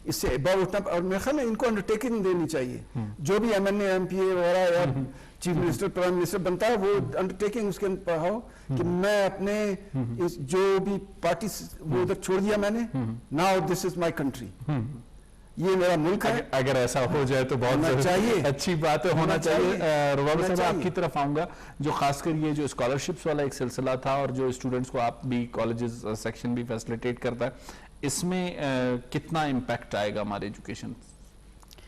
इससे अबव उठना, और मेरे ख्याल में इनको अंडरटेकिंग देनी चाहिए। जो भी एमएनए एमपीए वगैरह या चीफ मिनिस्टर प्राइम मिनिस्टर बनता है, वो अंडरटेकिंग उसके पढ़ाओ कि मैं अपने जो भी पार्टी वो उधर छोड़ दिया मैंने, now this is my country, ये मेरा मुल्क है। अगर ऐसा हो जाए तो बहुत चाहिए, अच्छी बात है, होना चाहिए। रुबाबा साहब, आपकी तरफ आऊंगा, जो खासकर ये जो स्कॉलरशिप्स वाला एक सिलसिला था और जो स्टूडेंट्स को आप भी कॉलेजेस सेक्शन भी फैसिलिटेट करता है, इसमें कितना इम्पैक्ट आएगा हमारे एजुकेशन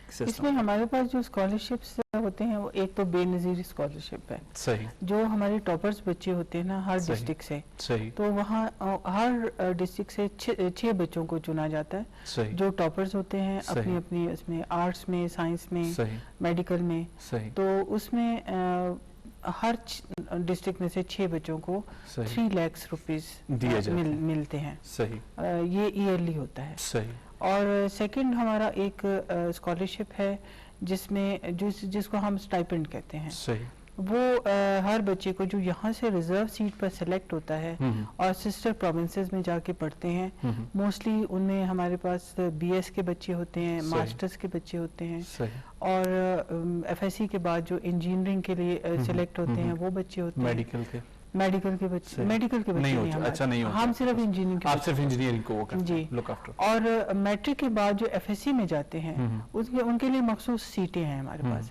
सिस्टम? इसमें हमारे पास जो स्कॉलरशिप्स होते हैं, वो एक तो बेनज़ीर स्कॉलरशिप है, सही, जो हमारे टॉपर्स बच्चे होते हैं ना हर डिस्ट्रिक्ट से, सही, तो वहाँ हर डिस्ट्रिक्ट से 6 बच्चों को चुना जाता है, सही, जो टॉपर्स होते हैं अपनी अपनी उसमें, आर्ट्स में, साइंस में, सही, मेडिकल में, सही, तो उसमें हर डिस्ट्रिक्ट में से 6 बच्चों को 3 लाख रुपीस मिलते हैं। सही, ये ईयरली होता है। सही। और सेकंड हमारा एक स्कॉलरशिप है जिसमें जिसको हम स्टाइपेंड कहते हैं। सही। वो हर बच्चे को जो यहाँ से रिजर्व सीट पर सेलेक्ट होता है और सिस्टर प्रोविंसेस में जाके पढ़ते हैं, मोस्टली उनमें हमारे पास बीएस के बच्चे होते हैं, मास्टर्स के बच्चे होते हैं, और एफएससी के बाद जो इंजीनियरिंग के लिए सेलेक्ट होते हैं वो बच्चे होते हैं, मेडिकल के बच्चे नहीं होते। अच्छा, नहीं होता, हम सिर्फ इंजीनियरिंग के, आप सिर्फ इंजीनियरिंग को वो करते हैं, लुक आफ्टर। और मैट्रिक के बाद जो एफएससी में जाते हैं उनके लिए मखसूस सीटें हैं हमारे पास।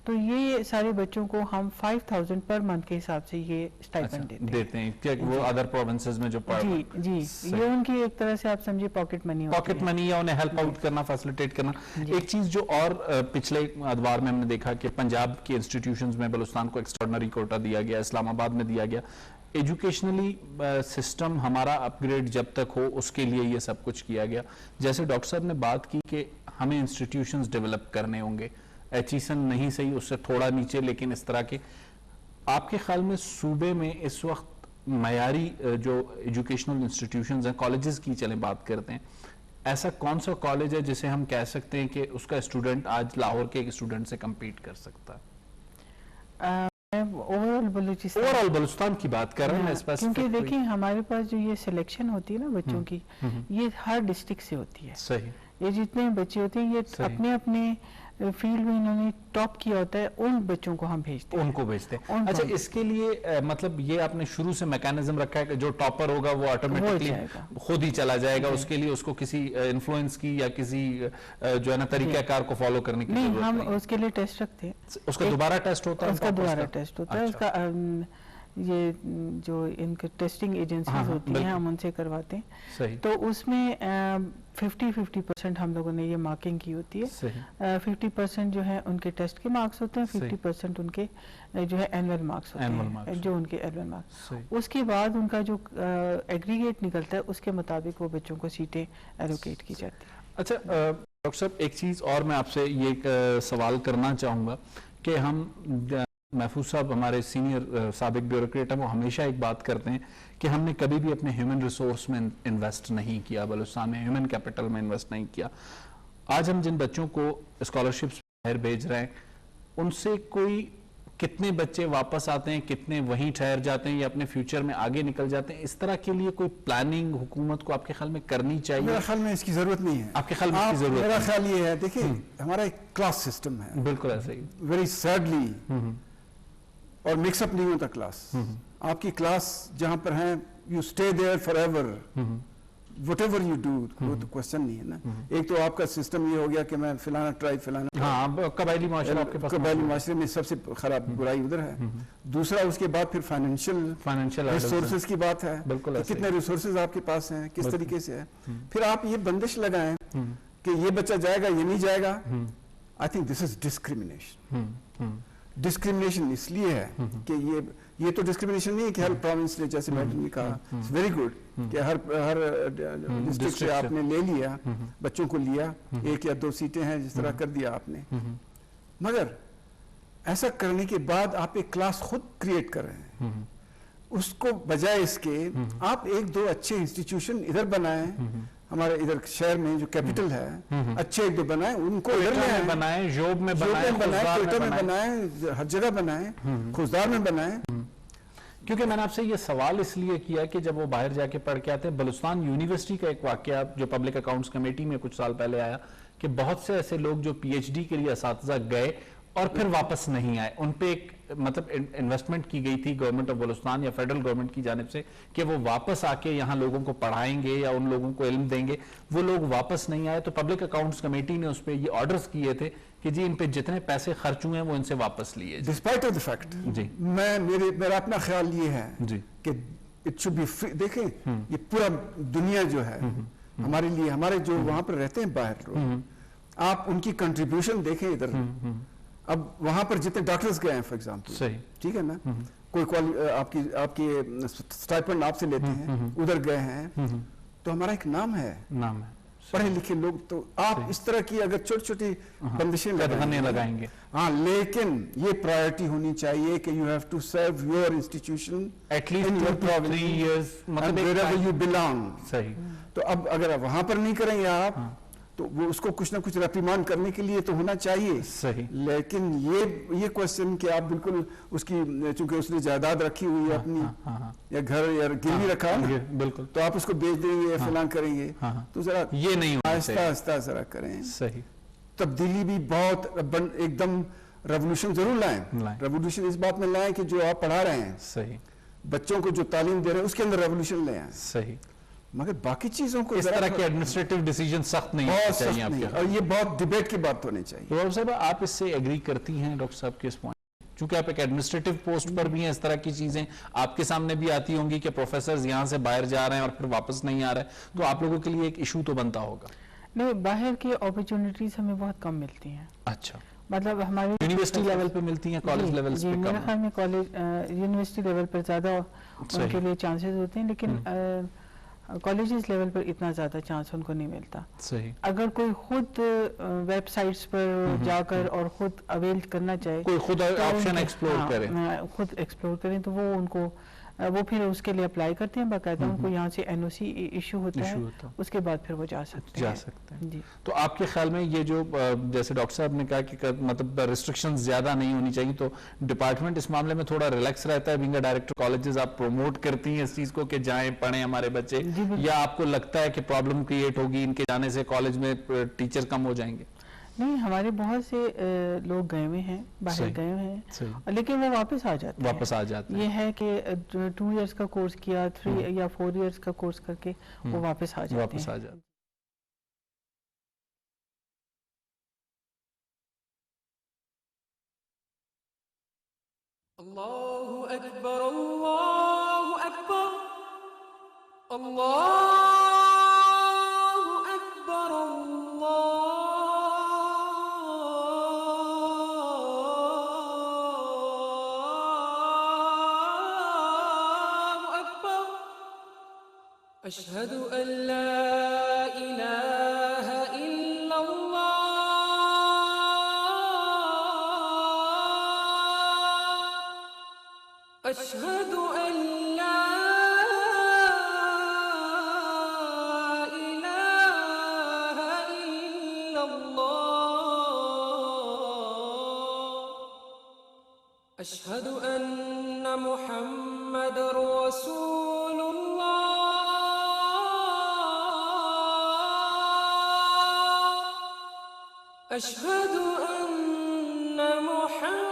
तो ये सारे बच्चों को हम 5000 पर मंथ के हिसाब से ये स्टाइपेंड देते हैं क्या वो अदर प्रोविंसेस में जो जी ये उनकी एक तरह से आप समझिए पॉकेट मनी या उन्हें हेल्प आउट करना, फैसिलिटेट करना। एक चीज जो और पिछले अदवार में हमने देखा कि पंजाब के इंस्टीट्यूशंस में बलूचिस्तान को एक्स्ट्राऑर्डिनरी कोटा दिया गया, इस्लामाबाद में दिया गया। एजुकेशनली सिस्टम हमारा अपग्रेड जब तक हो उसके लिए ये सब कुछ किया गया। जैसे डॉक्टर साहब ने बात की कि हमें इंस्टीट्यूशंस डेवलप करने होंगे, एचईसन नहीं सही, उससे थोड़ा नीचे, लेकिन इस तरह के आपके ख्याल में सूबे में इस वक्त मयारी जो एजुकेशनल इंस्टीट्यूशंस हैं, कॉलेजेस की चलें बात करते हैं, ऐसा कौन सा कॉलेज है जिसे हम कह सकते हैं कि उसका स्टूडेंट आज लाहौर के एक स्टूडेंट से कम्पीट कर सकता है? ओवरऑल बलूचिस्तान, ओवरऑल बलूचिस्तान की बात कर रहे हैं, हाँ, स्पेसिफिक क्योंकि कोई- देखिए हमारे पास जो ये सिलेक्शन होती है ना बच्चों की, ये हर डिस्ट्रिक्ट से होती है। सही, ये जितने बच्चे होते हैं ये सही। अपने अपने फील्ड में इन्होंने टॉप किया होता है, उन बच्चों को हम भेजते हैं। उनको भेजते हैं। उनको अच्छा, हम- इसके लिए मतलब ये आपने शुरू से मैकेनिज्म रखा है कि जो टॉपर होगा वो ऑटोमेटिकली जाएगा। खुद ही चला जाएगा, उसके लिए उसको किसी इन्फ्लुएंस की या किसी जो है ना तरीकाकार को फॉलो करने की नहीं, जरूरत हम नहीं है। उसके लिए टेस्ट रखते हैं। उसका एक- दोबारा टेस्ट होता है, उसका टॉपर्स दोबारा का? टेस्ट होता है। अच्छा। उसका ये जो इनके टेस्टिंग एजेंसीज हाँ, होती हैं, बिल्कुल। हम उनसे करवाते हैं। सही, तो उसमें 50% हम लोगों ने ये मार्किंग की होती है। सही, 50% जो है उनके टेस्ट के मार्क्स होते हैं, सही। 50% उनके जो है एनुअल मार्क्स होते Annual हैं, marks। जो उनके एनुअल मार्क्स। सही। उसके बाद उनका जो एग्रीगेट निकलता है उसके मुताबिक वो बच्चों को सीटें एलोकेट की जाती हैं। अच्छा डॉक्टर साहब, एक चीज और मैं आपसे ये एक सवाल करना चाहूंगा कि हम महफूज साहब हमारे सीनियर साबिक ब्यूरोक्रेट हैं, वो हमेशा एक बात करते हैं कि हमने कभी भी अपने ह्यूमन रिसोर्स में इन्वेस्ट नहीं किया, बलूचिस्तान में ह्यूमन कैपिटल में इन्वेस्ट नहीं किया। आज हम जिन बच्चों को स्कॉलरशिप्स बाहर भेज रहे हैं, उनसे कोई कितने बच्चे वापस आते हैं, कितने वहीं ठहर जाते हैं या अपने फ्यूचर में आगे निकल जाते हैं? इस तरह के लिए कोई प्लानिंग हुकूमत को आपके ख्याल में करनी चाहिए? मेरा ख्याल में इसकी जरूरत नहीं है। आपके ख्याल में इसकी जरूरत मेरा नहीं? ख्याल ये है, देखिए हमारा एक क्लास सिस्टम है, बिल्कुल ऐसे ही। वेरी सैडली, और मिक्सअप नहीं होता क्लास। आपकी क्लास जहां पर है, you stay there forever, whatever you do, वो तो क्वेश्चन नहीं है ना। एक तो आपका सिस्टम ये हो गया कि मैं फिलाना ट्राइब फिलाना, हाँ, अब कबायली माशरा आपके पास कबायली माशरे में सबसे खराब बुराई उधर है। दूसरा उसके बाद फिर फाइनेंशियल रिसोर्सेज की बात है, बिल्कुल कि ऐसे कितने रिसोर्सेज आपके पास हैं, किस बिल्कुल। तरीके से है। फिर आप ये बंदिश लगाएं कि ये बच्चा जाएगा, ये नहीं जाएगा। I think this is discrimination. Discrimination इसलिए है कि ये तो डिस्क्रिमिनेशन नहीं है कि हर प्रोविंस ने, जैसे मैडम ने कहा, वेरी गुड कि हर डिस्ट्रिक्ट से से। आपने ले लिया, बच्चों को लिया, 1 या 2 सीटें हैं, जिस तरह कर दिया आपने। मगर ऐसा करने के बाद आप एक क्लास खुद क्रिएट कर रहे हैं। उसको बजाय इसके आप 1-2 अच्छे इंस्टीट्यूशन इधर बनाएं, हमारे इधर शहर में जो कैपिटल है, अच्छे 1-2 बनाएं, उनको इधर ले आएं, बनाए, जोब में जोधपुर बनाए, में बनाएं, खुजदार कोयटा में में बनाए। बनाएं, हर जगह बनाएं, खुजदार में बनाएं। क्योंकि मैंने आपसे ये सवाल इसलिए किया कि जब वो बाहर जाके पढ़ के आते हैं, बलूचिस्तान यूनिवर्सिटी का एक वाकया जो पब्लिक अकाउंट्स कमेटी में कुछ साल पहले आया कि बहुत से ऐसे लोग जो पीएचडी के लिए असातिज़ा गए और फिर वापस नहीं आए, उन पे एक मतलब इन्वेस्टमेंट की गई थी गवर्नमेंट ऑफ बलूचिस्तान या फेडरल गवर्नमेंट की जानिब से कि वो वापस आके यहाँ लोगों को पढ़ाएंगे या उन लोगों को इल्म देंगे। वो लोग वापस नहीं आए, तो पब्लिक अकाउंट्स कमेटी ने उस पर ये ऑर्डर्स किए थे कि जी इन पे जितने पैसे खर्च हुए हैं वो इनसे वापस लिए जाएं। डिस्पाइट ऑफ द फैक्ट, जी मेरा अपना ख्याल ये है जी कि इट शुड बी फ्री। देखें, ये पूरा दुनिया जो है हमारे लिए, हमारे जो वहां पर रहते हैं बाहर लोग, आप उनकी कंट्रीब्यूशन देखें इधर। अब वहां पर जितने डॉक्टर्स गए हैं फॉर एग्जांपल, सही, ठीक है ना, कोई आपकी स्टाइपेंड आपसे लेते हैं, उधर गए हैं, तो हमारा एक नाम है, नाम है, पढ़े लिखे लोग। तो आप इस तरह की अगर छोटी छोटी बंदिशें लगाएंगे, हाँ, लेकिन ये प्रायोरिटी होनी चाहिए कि you have to serve your institution at least in your 3 years, मतलब एक वेयरएवर time- यू बिलोंग। सही, तो अब अगर आप वहां पर नहीं करेंगे आप, तो वो उसको कुछ ना कुछ रेप्रिमांड करने के लिए तो होना चाहिए। सही, लेकिन ये क्वेश्चन कि आप बिल्कुल उसकी, चूंकि उसने जायदाद रखी हुई है अपनी, या घर या गिरवी रखा है ना, बिल्कुल, तो आप उसको बेच देंगे, फिलान करेंगे, तो जरा ये नहीं होना आहिस्ता चाहिए। आहिस्ता जरा करें। सही, तब्दीली भी बहुत एकदम रेवोल्यूशन जरूर लाएं। लाएं। रेवोल्यूशन इस बात में लाएं कि जो आप पढ़ा रहे हैं, सही, बच्चों को जो तालीम दे रहे हैं, उसके अंदर रेवोल्यूशन ले आए। सही। मगर बाकी चीजों को इस जरा तरह के एडमिनिस्ट्रेटिव डिसीजन सख्त नहीं होने बहुत चाहिए सख्त नहीं, आपके। और ये बहुत डिबेट की बात होनी चाहिए। तो डॉक्टर साहब, आप इससे एग्री करती हैं डॉक्टर साहब के इस पॉइंट, क्योंकि आप एक एडमिनिस्ट्रेटिव पोस्ट पर भी हैं, इस तरह की चीजें आपके सामने भी आती होंगी कि प्रोफेसर यहाँ से बाहर जा रहे हैं और फिर वापस नहीं आ रहे, तो आप लोगों के लिए एक इशू तो बनता होगा। नहीं, बाहर की अपॉर्चुनिटीज हमें बहुत कम मिलती हैं। अच्छा, मतलब हमारे यूनिवर्सिटी लेवल पे मिलती हैं, कॉलेज लेवल जी, पे मेरे कम? ख्याल में कॉलेज यूनिवर्सिटी लेवल पर ज़्यादा उनके लिए चांसेस होते हैं, लेकिन कॉलेजेस लेवल पर इतना ज़्यादा चांस उनको नहीं मिलता। सही, अगर कोई खुद वेबसाइट्स पर जाकर और खुद अवेल करना चाहे, कोई खुद तो ऑप्शन उनको- एक्सप्लोर हाँ, करे। खुद एक्सप्लोर करें, तो वो उनको वो फिर उसके लिए अप्लाई करते हैं बाकायदा, उनको यहाँ से एनओसी इशू होता है, उसके बाद फिर वो जा सकते हैं। जी। तो आपके ख्याल में ये जो जैसे डॉक्टर साहब ने कहा कि मतलब रिस्ट्रिक्शंस ज्यादा नहीं होनी चाहिए, तो डिपार्टमेंट इस मामले में थोड़ा रिलैक्स रहता है? बीइंग अ डायरेक्टर कॉलेजेस, आप प्रमोट करती हैं इस चीज को कि जाएं पढ़ें हमारे बच्चे, या आपको लगता है कि प्रॉब्लम क्रिएट होगी इनके जाने से, कॉलेज में टीचर कम हो जाएंगे? नहीं, हमारे बहुत से लोग गए हुए हैं, बाहर गए हुए हैं, लेकिन वो वापस आ जाते हैं। ये है कि 2 इयर्स का कोर्स किया, 3 या 4 इयर्स का कोर्स करके वो वापस आ जाते हैं। अल्लाहु अकबर, अल्लाहु अकबर, अल्लाहु अकबर, अल्लाहु अकबर, अशहदु अन ला इलाहा इल्लल्लाह, अशहदु अन ला इलाहा इल्लल्लाह, अशहदु अन्न मुहम्मदर रसूलुल्लाह, अशहदु अन्न मुहम्मदर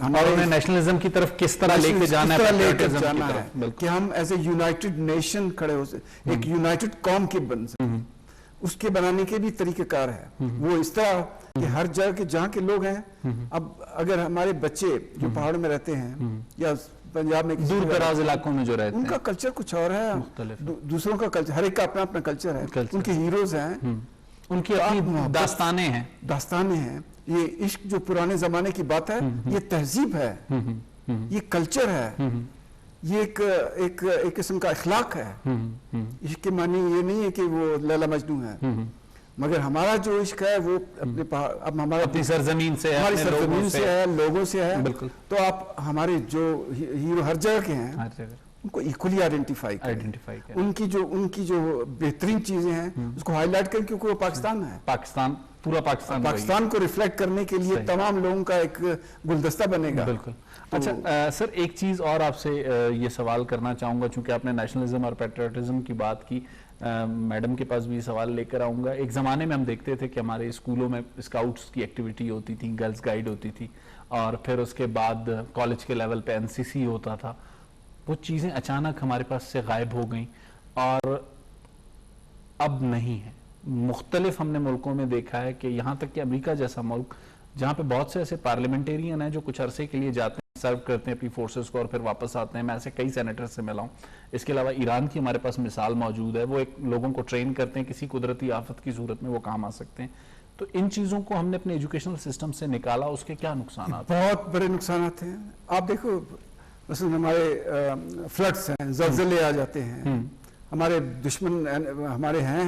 हमारे नेशनलिज्म की तरफ किस तरह लेके जाना है, कि हम एज ए यूनाइटेड नेशन खड़े हो, एक यूनाइटेड कौम के बन सके, उसके बनाने के भी तरीकेकार है। वो इस तरह कि हर जगह के जहाँ के लोग हैं, अब अगर हमारे बच्चे जो पहाड़ों में रहते हैं या पंजाब में दूर दराज इलाकों में जो रहते हैं, उनका कल्चर कुछ और है, दूसरों का कल्चर, हर एक का अपना अपना कल्चर है, उनके हीरोज हैं, उनकी अपनी दास्तानें हैं। ये इश्क जो पुराने जमाने की बात है, ये तहजीब है, ये कल्चर है, ये एक किस्म का इखलाक है। इश्क के मानी ये नहीं है कि वो लैला मजनू है, मगर हमारा जो इश्क है वो अपने अब हमारा अपनी सरजमीन से है, हमारी सरजमीन से है, लोगों से है। बिल्कुल। तो आप हमारे जो हीरो हर जगह के हैं, उनको इक्वली आइडेंटिफाई करें, उनकी जो बेहतरीन चीजें हैं उसको हाईलाइट करें, क्योंकि वो पाकिस्तान है, पूरा पाकिस्तान को रिफ्लेक्ट करने के लिए तमाम लोगों का एक गुलदस्ता बनेगा। बिल्कुल। अच्छा सर, एक चीज और आपसे ये सवाल करना चाहूंगा, चूंकि आपने नेशनलिज्म और पैट्रियटिज्म की बात की, मैडम के पास भी सवाल लेकर आऊंगा। एक ज़माने में हम देखते थे कि हमारे स्कूलों में स्काउट्स की एक्टिविटी होती थी, गर्ल्स गाइड होती थी, और फिर उसके बाद कॉलेज के लेवल पे एनसीसी होता था। वो चीज़ें अचानक हमारे पास से गायब हो गई और अब नहीं है। मुख्तलिफ हमने मुल्कों में देखा है कि यहाँ तक कि अमेरिका जैसा मुल्क, जहाँ पे बहुत से ऐसे पार्लियामेंटेरियन हैं जो कुछ अरसे के लिए जाते हैं, सर्व करते हैं अपनी फोर्सेस को और फिर वापस आते हैं। मैं ऐसे कई सेनेटर से मिला हूँ। इसके अलावा ईरान की हमारे पास मिसाल मौजूद है, वो एक लोगों को ट्रेन करते हैं, किसी कुदरती आफत की सूरत में वो काम आ सकते हैं। तो इन चीजों को हमने अपने एजुकेशनल सिस्टम से निकाला, उसके क्या नुकसान आते बहुत बड़े नुकसान हैं। आप देखो मसलन हमारे फ्लड्स हैं, जलजले आ जाते हैं, हमारे दुश्मन हमारे हैं,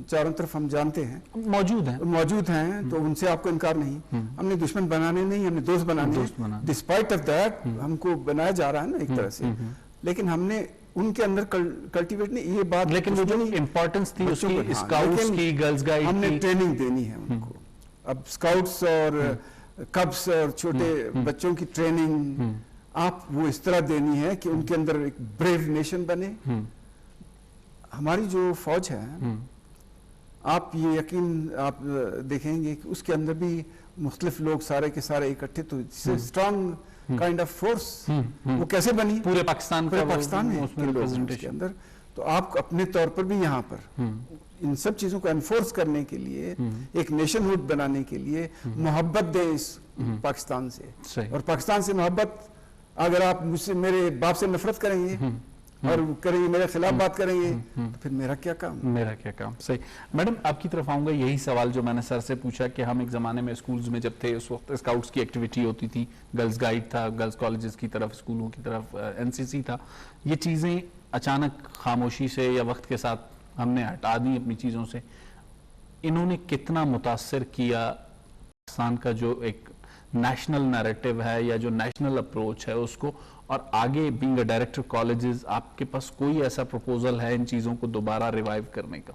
चारों तरफ हम जानते हैं, मौजूद हैं, तो उनसे आपको इनकार नहीं। हमने दुश्मन बनाने नहीं, हमने दोस्त बनाने। डिस्पाइट ऑफ दैट हमको बनाया जा रहा है ना एक तरह से, लेकिन हमने उनके अंदर कल्टीवेट नहीं, ये बात, लेकिन वो जो इंपॉर्टेंस थी उसकी, स्काउट्स की, गर्ल्स गाइड हमने की, ट्रेनिंग देनी है उनको। अब स्काउट्स और कब्स और छोटे बच्चों की ट्रेनिंग आप वो इस तरह देनी है कि उनके अंदर एक ब्रेव नेशन बने। हमारी जो फौज है, आप ये यकीन आप देखेंगे कि उसके अंदर भी मुख्तलिफ लोग सारे के सारे इकट्ठे, तो स्ट्रांग काइंड ऑफ फोर्स वो कैसे बनी? पूरे पाकिस्तान में उसमें उसके अंदर। तो आप अपने तौर पर भी यहाँ पर इन सब चीजों को एनफोर्स करने के लिए, एक नेशनहुड बनाने के लिए मोहब्बत दें इस पाकिस्तान से। और पाकिस्तान से मोहब्बत, अगर आप मुझसे, मेरे बाप से नफरत करेंगे और करेंगे, मेरे खिलाफ बात करेंगे, तो फिर मेरा क्या काम? सही। मैडम आपकी तरफ आऊंगा, यही सवाल जो मैंने सर से पूछा कि हम एक जमाने में स्कूल्स में जब थे, उस वक्त स्काउट्स की एक्टिविटी होती थी, गर्ल्स गाइड था, गर्ल्स कॉलेजेस की तरफ, स्कूलों की तरफ एनसीसी था। ये चीजें अचानक खामोशी से या वक्त के साथ हमने हटा दी अपनी चीजों से। इन्होंने कितना मुतासर किया पाकिस्तान का जो एक नेशनल नैरेटिव है या जो नेशनल अप्रोच है उसको, और आगे बीइंग अ डायरेक्टर कॉलेजेस, आपके पास कोई ऐसा प्रपोजल है इन चीजों को दोबारा रिवाइव करने का?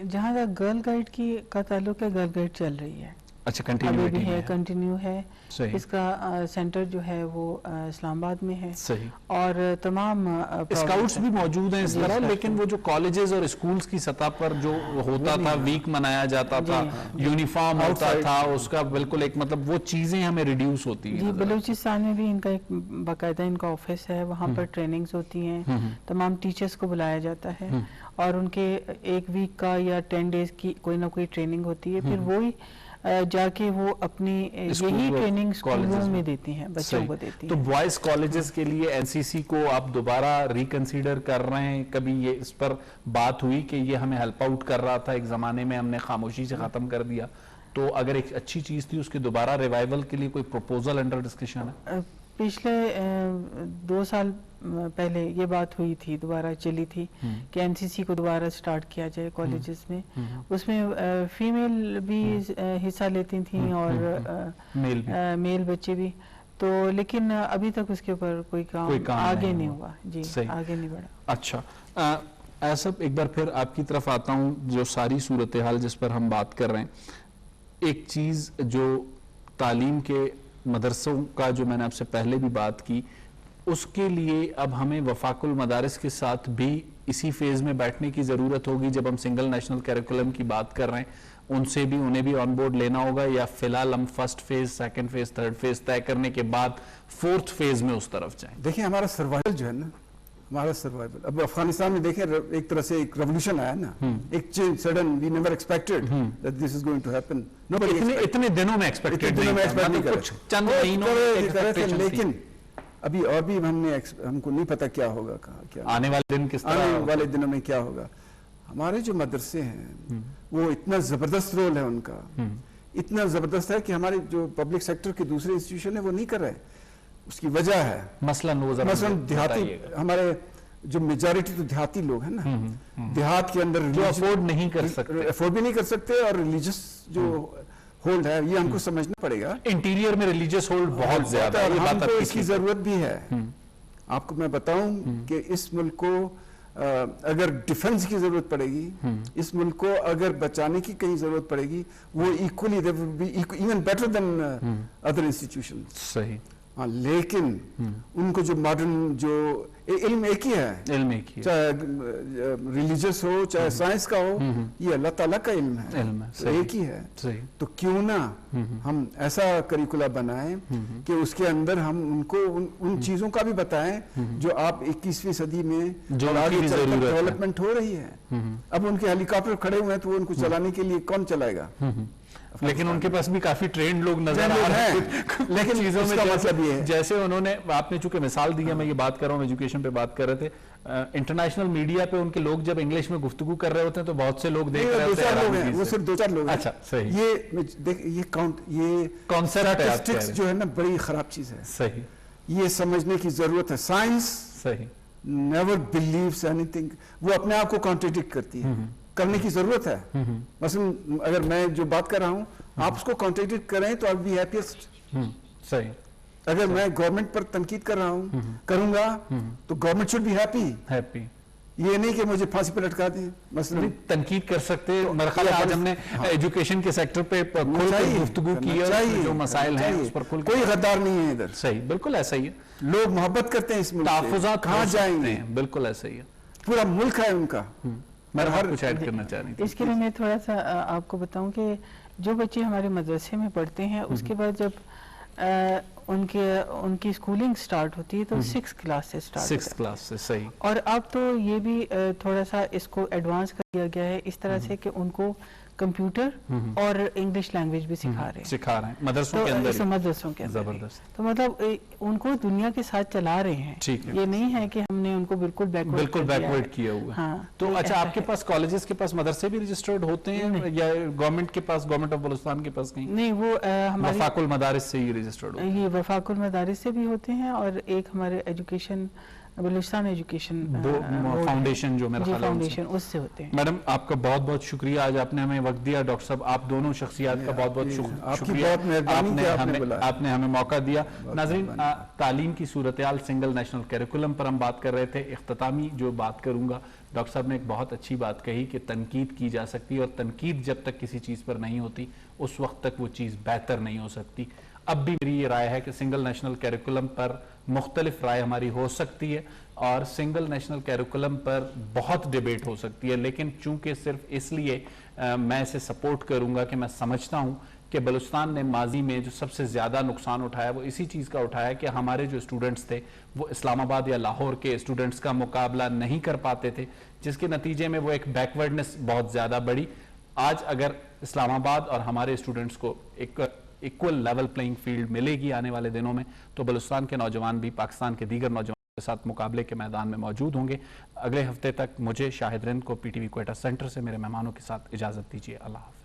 जहाँ तक गर्ल गाइड की का ताल्लुक है, गर्ल गाइड चल रही है। अच्छा, अभी भी है, कंटिन्यू है। सही। इसका सेंटर जो है वो इस्लामाबाद में है। सही। और तमाम स्काउट्स भी मौजूद हैं इस तरह, लेकिन वो जो कॉलेजेस और स्कूल्स की सतह पर जो होता था, वीक मनाया जाता था, यूनिफॉर्म होता था, उसका बिल्कुल एक मतलब वो चीजें हमें रिड्यूस होती हैं। बलूचिस्तान में भी इनका एक बाकायदा इनका ऑफिस है, वहाँ पर ट्रेनिंग्स होती हैं, तमाम टीचर्स को बुलाया जाता है और उनके एक वीक का या 10 डेज की कोई ना कोई ट्रेनिंग होती है। फिर वही जाके वो अपनी यही ट्रेनिंग स्कूलों में देती हैं, बच्चों को देती हैं। तो बॉयज कॉलेजेस के लिए एनसीसी को आप दोबारा रिकंसीडर कर रहे हैं? कभी ये इस पर बात हुई कि ये हमें हेल्प आउट कर रहा था एक जमाने में, हमने खामोशी से खत्म कर दिया, तो अगर एक अच्छी चीज थी उसके दोबारा रिवाइवल के लिए कोई प्रपोजल अंडर डिस्कशन है? पिछले 2 साल पहले ये बात हुई थी, दोबारा चली थी कि एनसीसी को दोबारा स्टार्ट किया जाए कॉलेजेस में। उसमें फीमेल भी हिस्सा लेती थी और मेल बच्चे भी, तो लेकिन अभी तक उसके ऊपर कोई काम आगे नहीं हुआ। जी, आगे नहीं बढ़ा। अच्छा, ऐसा एक बार फिर आपकी तरफ आता हूँ, जो सारी सूरत हाल जिस पर हम बात कर रहे हैं, एक चीज जो तालीम के मदरसों का जो मैंने आपसे पहले भी बात की, उसके लिए अब हमें वफाकुल मदारिस के साथ भी इसी फेज में बैठने की जरूरत होगी जब हम सिंगल नेशनल करिकुलम की बात कर रहे हैं, उनसे भी उन्हें भी ऑन बोर्ड लेना होगा, या फिलहाल हम first phase, second phase, third phase तय करने के बाद फोर्थ फेज में उस तरफ जाएं? देखिए, हमारा सर्वाइवल जो है ना, हमारा सर्वाइवल, अब अफगानिस्तान में देखें एक तरह से एक रेवोल्यूशन आया ना, एक change sudden, we never expected that this is going to happen. इतने दिनों में एक्सपेक्टेड नहीं, कुछ चंद महीनों में, लेकिन अभी और भी हमको नहीं पता क्या होगा, क्या आने वाले दिन किस तरह, आने वाले दिनों में क्या होगा। हमारे जो मदरसे हैं वो इतना जबरदस्त रोल है उनका, इतना जबरदस्त है कि हमारे जो पब्लिक सेक्टर के दूसरे इंस्टीट्यूशन है वो नहीं कर रहे। उसकी वजह है मसलन देहाती, हमारे जो मेजॉरिटी तो देहाती लोग हैं ना, देहात के अंदर जो अफोर्ड नहीं कर सकते, अफोर्ड भी नहीं कर सकते, और रिलीजियस जो होल्ड है ये हमको समझना पड़ेगा। इंटीरियर में रिलीजियस होल्ड बहुत ज्यादा है, हमको इसकी जरूरत भी है। आपको मैं बताऊं कि इस मुल्क को अगर डिफेंस की जरूरत पड़ेगी, इस मुल्क को अगर बचाने की कहीं जरूरत पड़ेगी, वो equally even better than other institution. सही। हाँ, लेकिन उनको जो मॉडर्न जो इल्म एक ही है, चाहे रिलीजियस हो चाहे साइंस का हो, ये अल्लाह ताला का इल्म है, तो एक ही है। तो क्यों ना हम ऐसा करिकुला बनाएं कि उसके अंदर हम उनको उन चीजों का भी बताएं जो आप 21वीं सदी में जो आगे चलकर डेवलपमेंट हो रही है। अब उनके हेलीकॉप्टर खड़े हुए हैं तो उनको चलाने के लिए कौन चलाएगा? लेकिन उनके पास भी काफी ट्रेंड लोग नजर आ रहे हैं लेकिन चीजों में, इसका मतलब ये है, जैसे उन्होंने, आपने चूंकि मिसाल दी है, मैं ये बात कर रहा हूँ, एजुकेशन पे बात कर रहे थे, इंटरनेशनल मीडिया पे उनके लोग जब इंग्लिश में गुफ्तगू कर रहे होते हैं तो बहुत से लोग देख रहे होते हैं, वो सिर्फ 2-4 लोग हैं। अच्छा, सही। ये कॉन्सेप्ट है, स्टैटिस्टिक्स जो है ना बड़ी खराब चीज है। सही, ये समझने की जरूरत है। साइंस सही, नेवर बिलीव्स एनीथिंग, वो अपने आप को कॉन्ट्रडिक्ट करती है, करने की जरूरत है। मसलन अगर मैं जो बात कर रहा हूँ आप उसको कॉन्ट्रडिक्ट करें तो आई विल बी हैप्पीएस्ट। सही। अगर मैं गवर्नमेंट पर तनकीद कर रहा हूँ करूंगा तो गवर्नमेंट शुड बी हैप्पी। ये नहीं कि मुझे फांसी पर लटका दी। मसलन तनकीद कर सकते हैं। मेरा ख्याल है आज हमने एजुकेशन के सेक्टर पे खुलकर गुफ्तगू की है, जो मसाइल हैं उस पर खुल, कोई गद्दार नहीं है इधर। सही, बिल्कुल ऐसा ही है। लोग मोहब्बत करते हैं इस मुल्क से, तहफ़्फ़ुज़ात कहाँ जाएंगे? बिल्कुल ऐसा ही है। पूरा मुल्क है उनका। मैं हर कुछ ऐड करना चाह रही थी। इसके लिए मैं थोड़ा सा आपको बताऊं कि जो बच्चे हमारे मदरसे में पढ़ते हैं उसके बाद जब उनकी स्कूलिंग स्टार्ट होती है तो 6th क्लास से स्टार्ट, 6th क्लास से, सही। और अब तो ये भी थोड़ा सा इसको एडवांस कर दिया गया है इस तरह से कि उनको कंप्यूटर और इंग्लिश लैंग्वेज भी सिखा रहे हैं मदरसों के अंदर, मदरसों के अंदर। जबरदस्त। तो मतलब उनको दुनिया के साथ चला रहे हैं। ठीक है। ये नहीं है कि हमने उनको बिल्कुल बैकवर्ड किया हुआ है। हाँ, तो अच्छा, आपके पास कॉलेजेस के पास मदरसे भी रजिस्टर्ड होते हैं या गवर्नमेंट के पास, गवर्नमेंट ऑफ बलूचिस्तान के पास कहीं? नहीं, वो हमारे वफाकुल मदारिस से ही रजिस्टर्ड होते हैं। ये वफाकुल मदारिस से भी होते हैं और एक हमारे एजुकेशन, बलूचिस्तान एजुकेशन फाउंडेशन जो मेरा ख्याल है फाउंडेशन, उससे होते हैं। मैडम आपका बहुत बहुत शुक्रिया, आज आपने हमें वक्त दिया। डॉक्टर साहब, आप दोनों शख्सियात का बहुत बहुत शुक्रिया, आपने हमें मौका दिया। नाज़रीन, तालीम की सूरत-ए-हाल, सिंगल नेशनल करिकुलम पर हम बात कर रहे थे। इख्तितामी जो बात करूंगा, डॉक्टर साहब ने एक बहुत अच्छी बात कही कि तनकीद की जा सकती है और तनकीद जब तक किसी चीज़ पर नहीं होती उस वक्त तक वो चीज़ बेहतर नहीं हो सकती। अब भी मेरी ये राय है कि सिंगल नेशनल करिकुलम पर मुख्तलिफ राय हमारी हो सकती है और सिंगल नेशनल करिकुलम पर बहुत डिबेट हो सकती है, लेकिन चूंकि सिर्फ इसलिए मैं इसे सपोर्ट करूंगा कि मैं समझता हूं कि बलूचिस्तान ने माजी में जो सबसे ज़्यादा नुकसान उठाया वो इसी चीज़ का उठाया कि हमारे जो स्टूडेंट्स थे वो इस्लामाबाद या लाहौर के स्टूडेंट्स का मुकाबला नहीं कर पाते थे, जिसके नतीजे में वो एक बैकवर्डनेस बहुत ज़्यादा बढ़ी। आज अगर इस्लामाबाद और हमारे स्टूडेंट्स को एक इक्वल लेवल प्लेइंग फील्ड मिलेगी आने वाले दिनों में, तो बलूचिस्तान के नौजवान भी पाकिस्तान के दीगर नौजवानों के साथ मुकाबले के मैदान में मौजूद होंगे। अगले हफ्ते तक मुझे शाहिद रिंद को PTV क्वेटा सेंटर से मेरे मेहमानों के साथ इजाज़त दीजिए। अल्लाह हाफ़िज़।